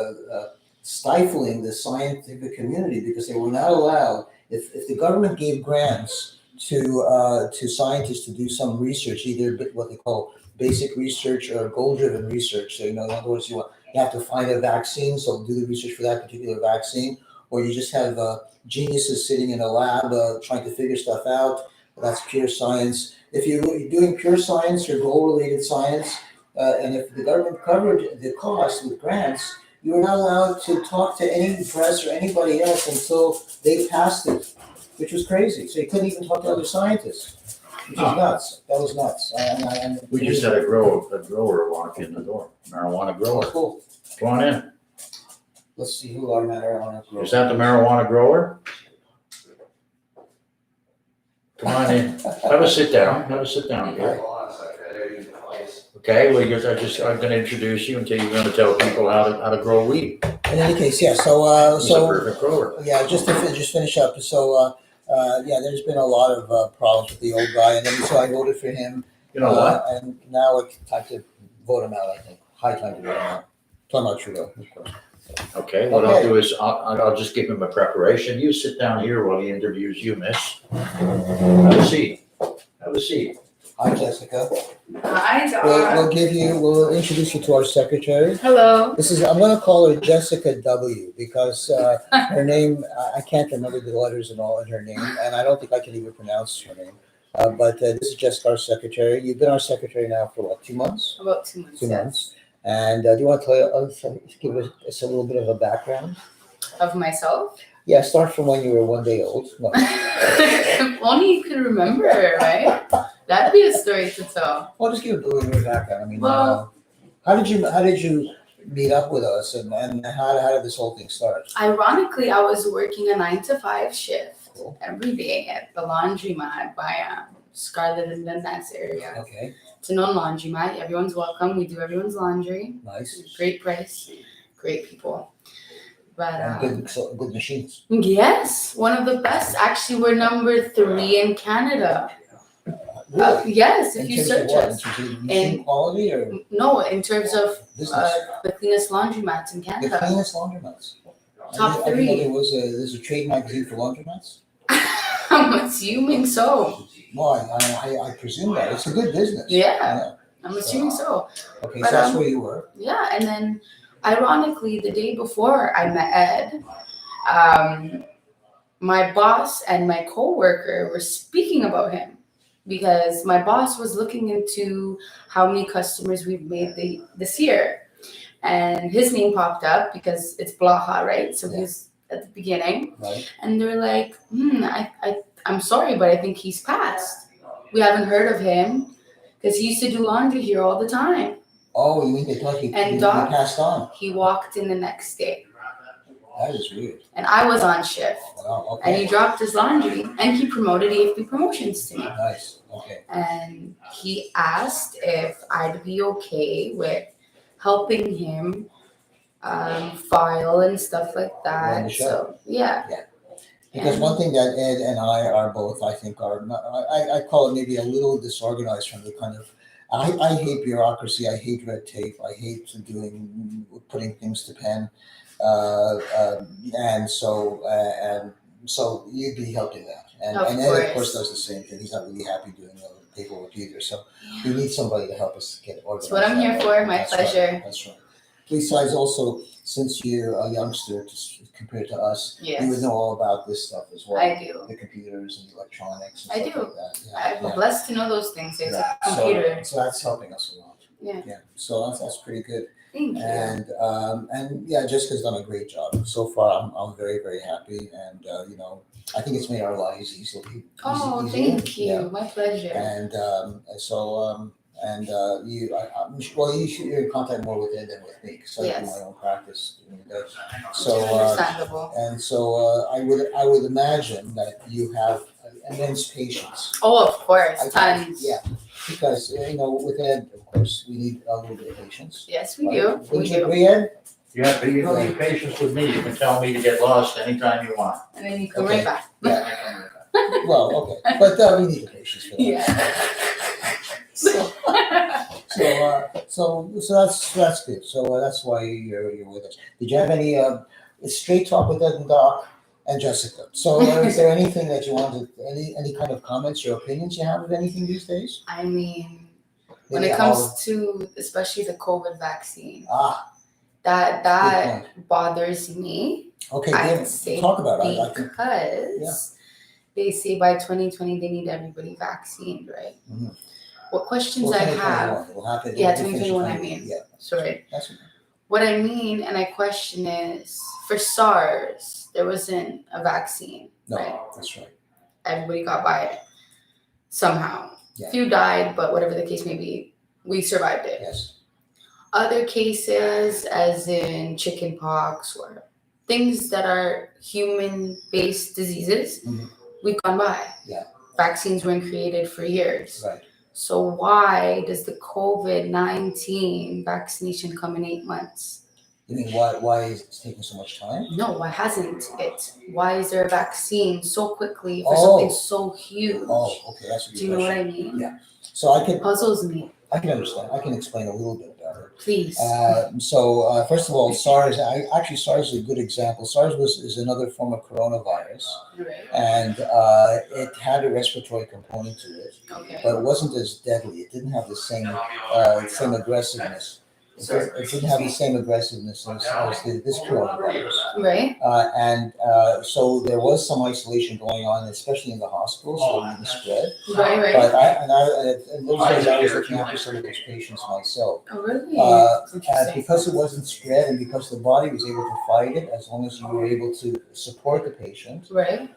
stifling the scientific community because they were not allowed. If the government gave grants to scientists to do some research, either what they call basic research or goal-driven research. So in other words, you have to find a vaccine, so do the research for that particular vaccine, or you just have geniuses sitting in a lab trying to figure stuff out. That's pure science. If you're doing pure science or goal-related science, and if the government covered the cost with grants, you were not allowed to talk to any press or anybody else until they passed it, which was crazy. So you couldn't even talk to other scientists, which was nuts. That was nuts. We just had a grower walk in the door, marijuana grower. Cool. Come on in. Let's see who our marijuana grower. Is that the marijuana grower? Come on in. Have a sit down. Here. Okay, well, I'm going to introduce you until you're going to tell people how to grow weed. In any case, yeah. He's a perfect grower. Yeah, just finish up. So there's been a lot of problems with the old guy, and then so I voted for him. You know what? And now it's time to vote him out. I think high time to vote him out. Talking about Trudeau, of course. Okay, what I'll do is I'll just give him a preparation. You sit down here while he interviews you, miss. Have a seat. Hi, Jessica. Hi, Doc. We'll introduce you to our secretary. Hello. I'm going to call her Jessica W. because her name, I can't remember the letters and all in her name, and I don't think I can even pronounce her name. But this is Jessica, our secretary. You've been our secretary now for what, 2 months? About 2 months. 2 months. And do you want to give us a little bit of a background? Of myself? Yeah, start from when you were 1 day old. No. If only you could remember, right? That'd be a story to tell. Well, just give a little bit of background. I mean, Well, how did you meet up with us, and how did this whole thing start? ironically, I was working a 9 to 5 shift every day at the laundromat by Scarlett and Dundas area. Okay, It's a known laundromat. Everyone's welcome. We do everyone's laundry. nice. Great price, great people. But And good machines. yes, one of the best. Actually, we're number 3 in Canada. Really? Yes, if In you terms search of what? In us. terms of machine quality or No, in terms of business? the cleanest laundromats in The Canada. cleanest laundromats. Top I didn't know 3. there's a trade magazine for laundromats. I'm assuming so. Well, I presume that. It's a good business. Yeah. I'm assuming so. Okay, But, so that's where you were. Yeah, and then ironically, the day before I met Ed, my boss and my coworker were speaking about him because my boss was looking into how many customers we've made this year, and his name popped up because it's Blaha, right? So Yeah. he's at the beginning, Right. and they're like, I'm sorry, but I think he's passed. We haven't heard of him because he used to do laundry here all the time. Oh, you mean they thought he Doc- passed on? He walked in the next day, That is weird. and I was on shift. Wow. And he Okay. dropped his laundry, and he promoted E.F.B Promotions to me. Nice. Okay. And he asked if I'd be okay with helping him file and stuff like Run that. the show. So yeah. Because And- one thing that Ed and I are both, I think, are not, I call it maybe a little disorganized from the kind of. I hate bureaucracy. I hate red tape. I hate putting things to pen, and so you'd be helping that. And Of Ed, of course. course, does the same thing. He's not really happy doing the paperwork either. So we need somebody to help us get organized. That's what I'm here for. My That's pleasure. Right. That's right. Besides, also, since you're a youngster compared to us, you would Yes, know all about this stuff as well. I do. The computers and the electronics and I stuff do. like that. Yeah, I'm blessed to know those things. It's yeah. a computer. So that's helping us a lot. Yeah. Yeah. So that's pretty good. Thank you. And yeah, Jessica's done a great job so far. I'm very, very happy, and I think it's made our lives easier. Oh, easier. thank you. Yeah. My pleasure. And you're in contact more with Ed than with me because I do Yes. my own practice. Which is understandable. And so I would imagine that you have immense patience. Oh, of course, I- tons. Yeah, because with Ed, of course, we need a little bit of patience. Yes, we Right? do. Wouldn't We you do. agree, Ed? Yeah, but you don't need patience with me. You can tell me to get lost anytime you want. And then you come Okay. right back. Yeah. Well, okay, but we need the patience for that. Yeah. So that's good. So that's why you're with us. Did you have any straight talk with Ed and Doc and Jessica? So is there anything that you wanted, any kind of comments or opinions you have of anything these days? I mean, when Maybe it comes to especially the COVID vaccine, good that point. bothers me. Okay, I'd good. say Talk about it. I think, because they say by 2020 they need everybody vaccinated, right? Mhm. What questions well, I 2021, have, it will happen. yeah, It'll finish 2021 I 20, mean. Yeah, sorry. that's okay. What I mean and I question is for SARS, there wasn't a vaccine, No, right? that's right. Everybody got by it somehow. Yeah. Few died, but whatever the case may be, we survived it. Yes. Other cases, as in chickenpox or things that are human-based diseases, Mhm. we've gone by. Yeah. Vaccines weren't created for years. Right. So why does the COVID-19 vaccination come in 8 months? You mean why is it taking so much time? No, why hasn't it? Why is there a vaccine so quickly for Oh. something so huge? Oh, okay, that's a good Do you know what question. I mean? Yeah. So I can Puzzles me. understand. I can explain a little bit about it. Please. First of all, SARS. SARS is a good example. SARS is another form of coronavirus, Right. and it had a respiratory component to it, Okay. but it wasn't as deadly. It didn't have the same aggressiveness. It didn't have the same aggressiveness as this coronavirus. Right. So there was some isolation going on, especially in the hospitals, so it didn't spread. Right. But in those days, I was looking after some of those patients myself. Oh, really? And Interesting. because it wasn't spread and because the body was able to fight it, as long as you were able to support the patient, Right.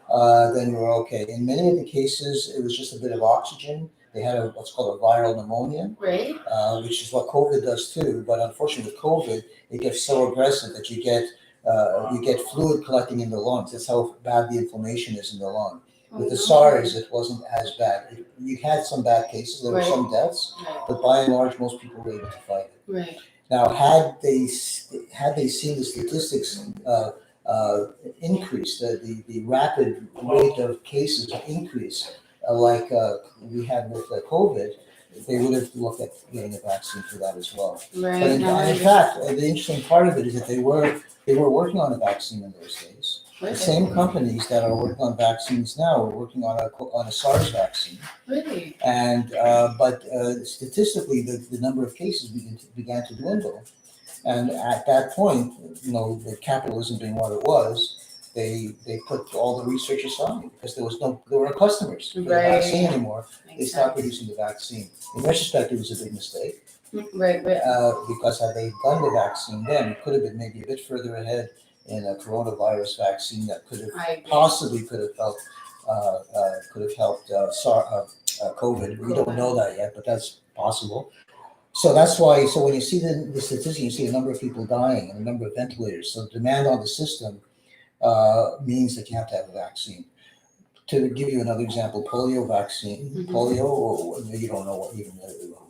then you were okay. In many of the cases, it was just a bit of oxygen. They had what's called a viral pneumonia, Right. which is what COVID does too. But unfortunately, with COVID, it gets so aggressive that you get fluid collecting in the lungs. That's how bad the inflammation is in the lung. With the no. SARS, it wasn't as bad. You had some bad cases, there were Right. some deaths, Right. but by and large, most people were able to fight it. Right. Now, had they seen the statistics increase, the rapid rate of cases increase, like we had with COVID, they would have looked at getting a vaccine for that as well. Right. But Now I in fact, the interesting part of it is that they were working on a vaccine in those days. The same companies that are working on vaccines now are working on a SARS vaccine. Really? And but statistically, the number of cases began to dwindle. And at that point, the capitalism being what it was, they put all the research aside because there were no customers for the Right. vaccine anymore. They Makes stopped sense. producing the vaccine. In retrospect, it was a big mistake. Right. Because had they done the vaccine then, it could have been maybe a bit further ahead in a coronavirus vaccine that could have possibly could have helped COVID. We don't know that yet, but that's possible. So that's why. So when you see the statistics, you see the number of people dying and the number of ventilators. So demand on the system means that you have to have a vaccine. To give you another example, polio vaccine. Mhm. Polio, or you don't know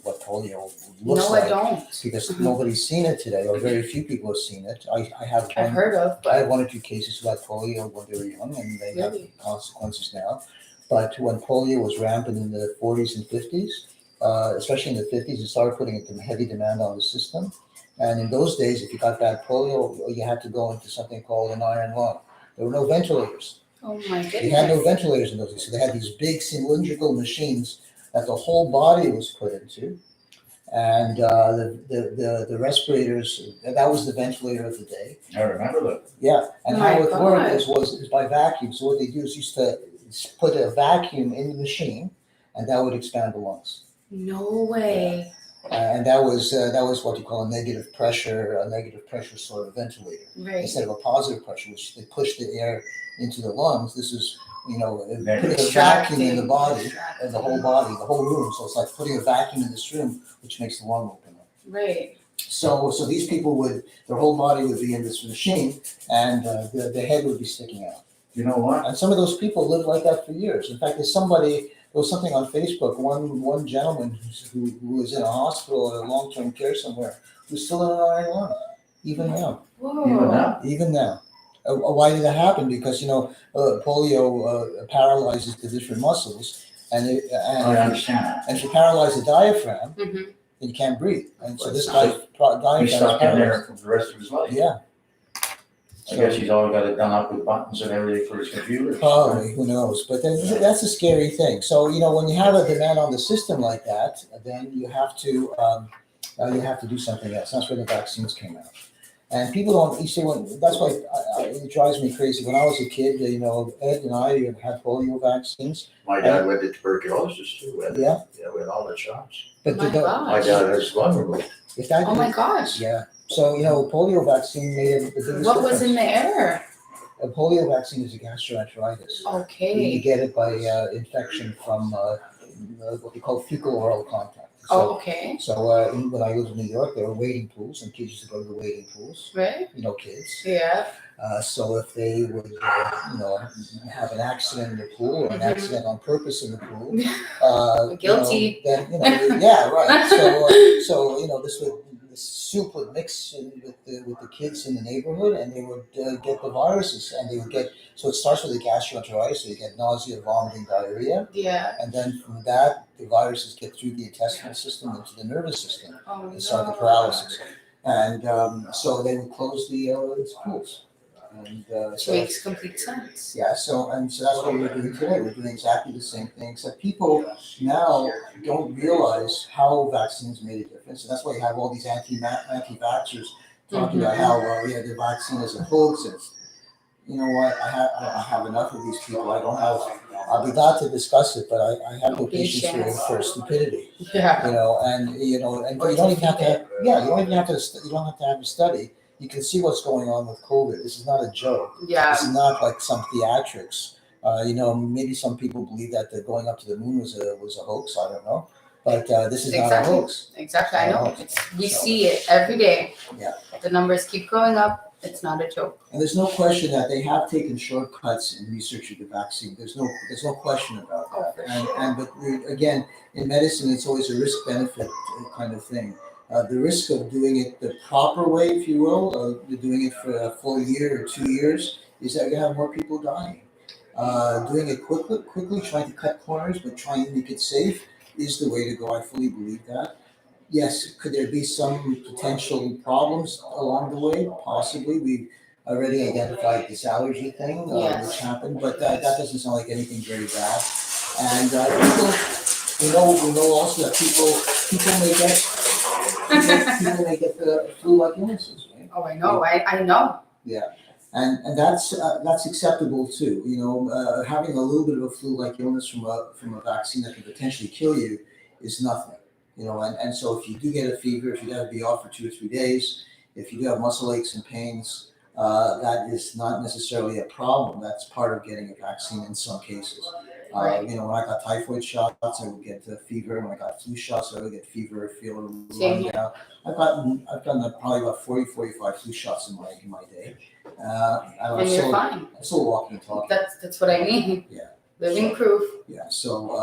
what polio looks No, like. I don't. Because nobody's seen it today, or very few people have seen it. I've heard of, I had but one or two cases who had polio when they were young, and they have really? consequences now. But when polio was rampant in the 40s and 50s, especially in the 50s, it started putting a heavy demand on the system. And in those days, if you got bad polio, you had to go into something called an iron lung. There were no ventilators. Oh my They had no goodness. ventilators in those days, so they had these big cylindrical machines that the whole body was put into, and the respirators, that was the ventilator of the day. I remember that. Yeah, and My how it worked God. is by vacuum. So what they do is used to put a vacuum in the machine, and that would expand the lungs. No way. And that was what you call a negative pressure sort of ventilator Right. instead of a positive pressure, which they push the air into the lungs. This is putting a Extracting. vacuum in the body, Extracting. the whole room. So it's like putting a vacuum in this room, which makes the lung open up. Right. So these people their whole body would be in this machine, and the head would be sticking out. You know what? And some of those people lived like that for years. In fact, there was something on Facebook. One gentleman who was in a hospital or a long-term care somewhere who's still in an iron lung, even now. Whoa. Even now? Even now. Why did that happen? Because polio paralyzes the different muscles, and I understand. if you paralyze the diaphragm, Mm-hmm. then you can't breathe. And so this So guy's diaphragm He's is stuck in paralyzed. there for the rest of his life. Yeah. I guess he's all got it done up with buttons and everything for his computer. Probably, who knows? But that's a scary thing. So when you have a demand on the system like that, then you have to do something else. That's where the vaccines came out. And people don't. You see, that's why it drives me crazy. When I was a kid, Ed and I had polio vaccines. My dad went to tuberculosis too. Yeah. Yeah, we had all the shots. Oh But my the, My gosh. dad had his lung removed. if that, Oh my gosh. yeah. So polio vaccine made the biggest What was in difference. the air? A polio vaccine is a gastroenteritis. You Okay. get it by infection from what we call fecal oral contact. Oh, okay. So when I lived in New York, there were wading pools, and kids used to go to the wading pools. Right? Kids. Yeah. So if they would, have an accident in the pool or an accident on purpose in the pool, Guilty. Then yeah, right. So this soup would mix with the kids in the neighborhood, and they would get the viruses, and they would get. So it starts with the gastroenteritis, so you get nausea, vomiting, diarrhea, Yeah. and then from that, the viruses get through the intestinal system into the nervous system Oh and start the no. paralysis. And so they would close the schools. And Which makes complete sense. yeah, so that's what we're doing today. We're doing exactly the same thing, except people now don't realize how vaccines made a difference. And that's why you have all these anti-vaxxers talking about how the vaccine is a hoax. And you know what? I have enough of these people. I'll be glad to discuss it, but I have no patience for stupidity. Yeah. And you don't even have to. Yeah, you don't even have to. You don't have to have a study. You can see what's going on with COVID. This is not a joke. Yeah. This is not like some theatrics. Maybe some people believe that the going up to the moon was a hoax. I don't know, but this is not a hoax. Exactly. I know. We see it every day. Yeah. The numbers keep going up. It's not a joke. And there's no question that they have taken shortcuts in researching the vaccine. There's no question about that. Again, in medicine, it's always a risk-benefit kind of thing. The risk of doing it the proper way, if you will, doing it for a full year or 2 years, is that you're gonna have more people dying. Doing it quickly, trying to cut corners, but trying to make it safe is the way to go. I fully believe that. Yes, could there be some potential problems along the way? Possibly. We've already identified this allergy thing, Yes. which happened, but that doesn't sound like anything very bad. And we know also that people may get the flu-like illnesses, right? Oh, I know. I know. Yeah, and that's acceptable too. Having a little bit of a flu-like illness from a vaccine that can potentially kill you is nothing. And so if you do get a fever, if you got to be off for 2 or 3 days, if you do have muscle aches and pains, that is not necessarily a problem. That's part of getting a vaccine in some cases. Right. When I got typhoid shots, I would get fever. When I got flu shots, I would get fever, feel a little Same run here. down. I've gotten probably about 40, 45 flu shots in my day. And you're fine. I'm still walking and talking. That's what I mean. Yeah. Living proof. Yeah. So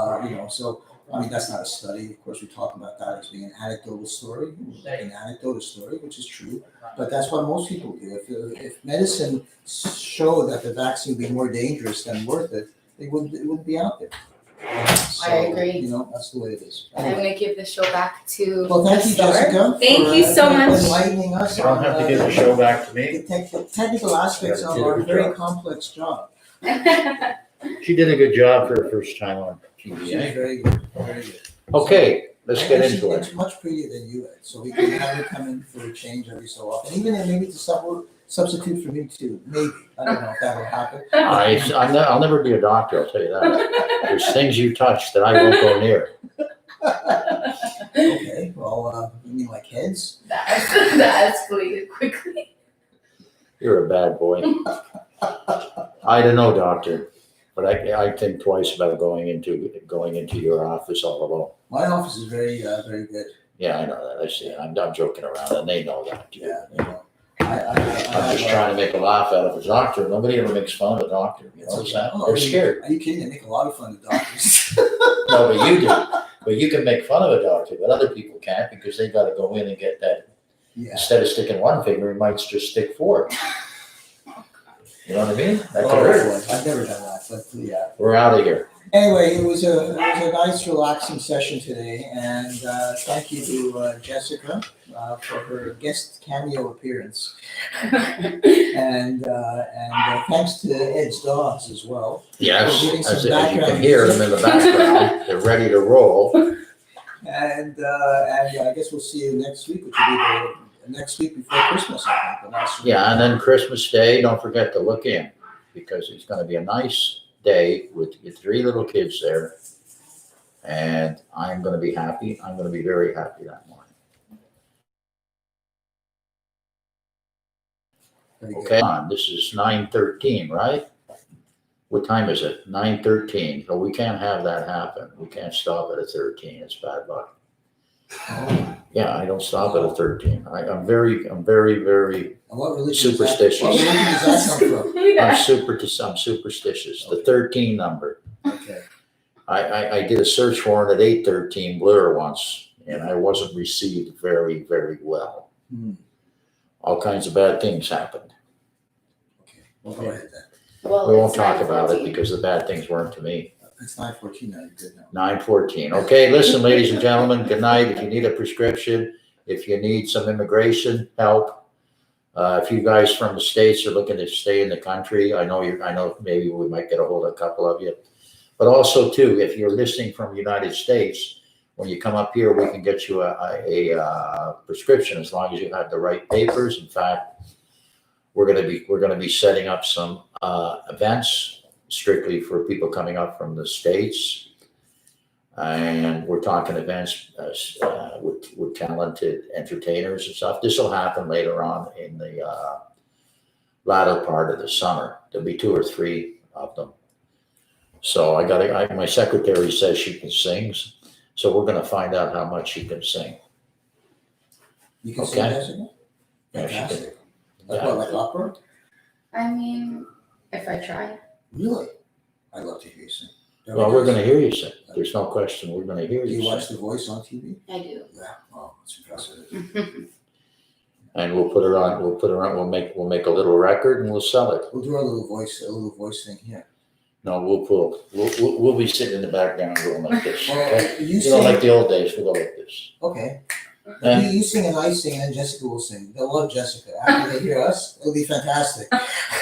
I mean, that's not a study. Of course, we talk about that as being an anecdotal story, which is true. But that's what most people do. If medicine showed that the vaccine would be more dangerous than worth it, it wouldn't be out there. So, I agree. That's the way it is. I'm going to give the show back to Well, thank the you, star. Jessica. Thank you so much. Enlightening us. You don't have to give the show back to me. The technical aspects Yeah, of you did a our good very job. complex job. She did a good job for her first time on She was TV. very good. Very good. Okay, let's get And into it. she's much prettier than you, Ed, so we can have her come in for a change every so often, even if maybe to substitute for me too, maybe. I don't know if that will happen. I'll never be a doctor, I'll tell you that. There's things you touch that I won't go near. Okay, well, you mean like heads? That escalated quickly. You're a bad boy. I don't know, doctor, but I think twice about going into your office all alone. My office is very, very good. Yeah, I know that. I see. I'm joking around, and they know that. Yeah. I'm just trying to make a laugh out of a doctor. Nobody ever makes fun of a doctor. You know that? They're scared. Are you kidding? They make a lot of fun of doctors. No, but you do. But you can make fun of a doctor, but other people can't because they got to go in and get that. Yeah. Instead of sticking one finger, he might just stick 4. You know what I mean? That could hurt. I've never done that, but yeah. We're out of here. Anyway, it was a nice, relaxing session today, and thank you to Jessica for her guest cameo appearance, and thanks to Ed's dogs as well. Yes, We're getting as some you can background hear them music. in the background. They're ready to roll. And I guess we'll see you next week, which will be the next week before Christmas, I think. The last week. Yeah, and then Christmas Day, don't forget to look in because it's going to be a nice day with your 3 little kids there. And I'm going to be happy. I'm going to be very happy that morning. Very good. Okay, this is 9:13, right? What time is it? 9:13. So we can't have that happen. We can't stop it at 13. It's bad luck. Oh, Yeah, I don't stop at a 13. I'm very, very and what religion superstitious. What religion does that come from? I'm superstitious. The 13 number. Okay. I did a search warrant at 813 Blur once, and I wasn't received very, very well. All kinds of bad things happened. Okay. Well, go ahead then. Well, We won't it's talk about it 9:14. because the bad things weren't to me. It's 9:14 now. You're good now. 9:14. Okay, listen, ladies and gentlemen, good night. If you need a prescription, if you need some immigration help, if you guys from the States are looking to stay in the country, I know maybe we might get a hold of a couple of you. But also, too, if you're listening from the United States, when you come up here, we can get you a prescription as long as you have the right papers. In fact, we're going to be setting up some events strictly for people coming up from the States. And we're talking events with talented entertainers and stuff. This will happen later on in the latter part of the summer. There'll be 2 or 3 of them. So my secretary says she can sing. So we're going to find out how much she can sing. You can Okay. say that again? Yeah, she can. Fantastic. Like what, like opera? I mean, if I try. Really? I'd love to hear you sing. Well, we're gonna hear you sing. There's no question, we're gonna hear Do you you sing. watch The Voice on TV? I do. Yeah. Oh, that's impressive. And we'll put her on, we'll make a little record and we'll sell it. We'll do a little voice thing here. No, we'll be sitting in the background going like this, okay? Well, you You know, like sing. the old days, we'll go like this. Okay. And You sing and I sing, and then Jessica will sing. They'll love Jessica. After they hear us, it'll be fantastic.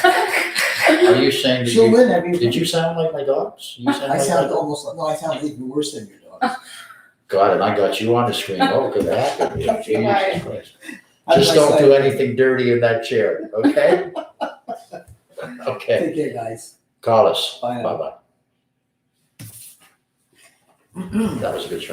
are you saying, She'll win every. did you sound like my dogs? You sound I like sound my dogs? almost like, no, I sound even worse than your dogs. God, and I got you on the screen, what could happen here? Okay, bye. Jesus Christ. How Just did I don't say? do anything dirty in that chair, okay? Okay, Take care, guys. call us. Bye now. Bye-bye. That was a good show.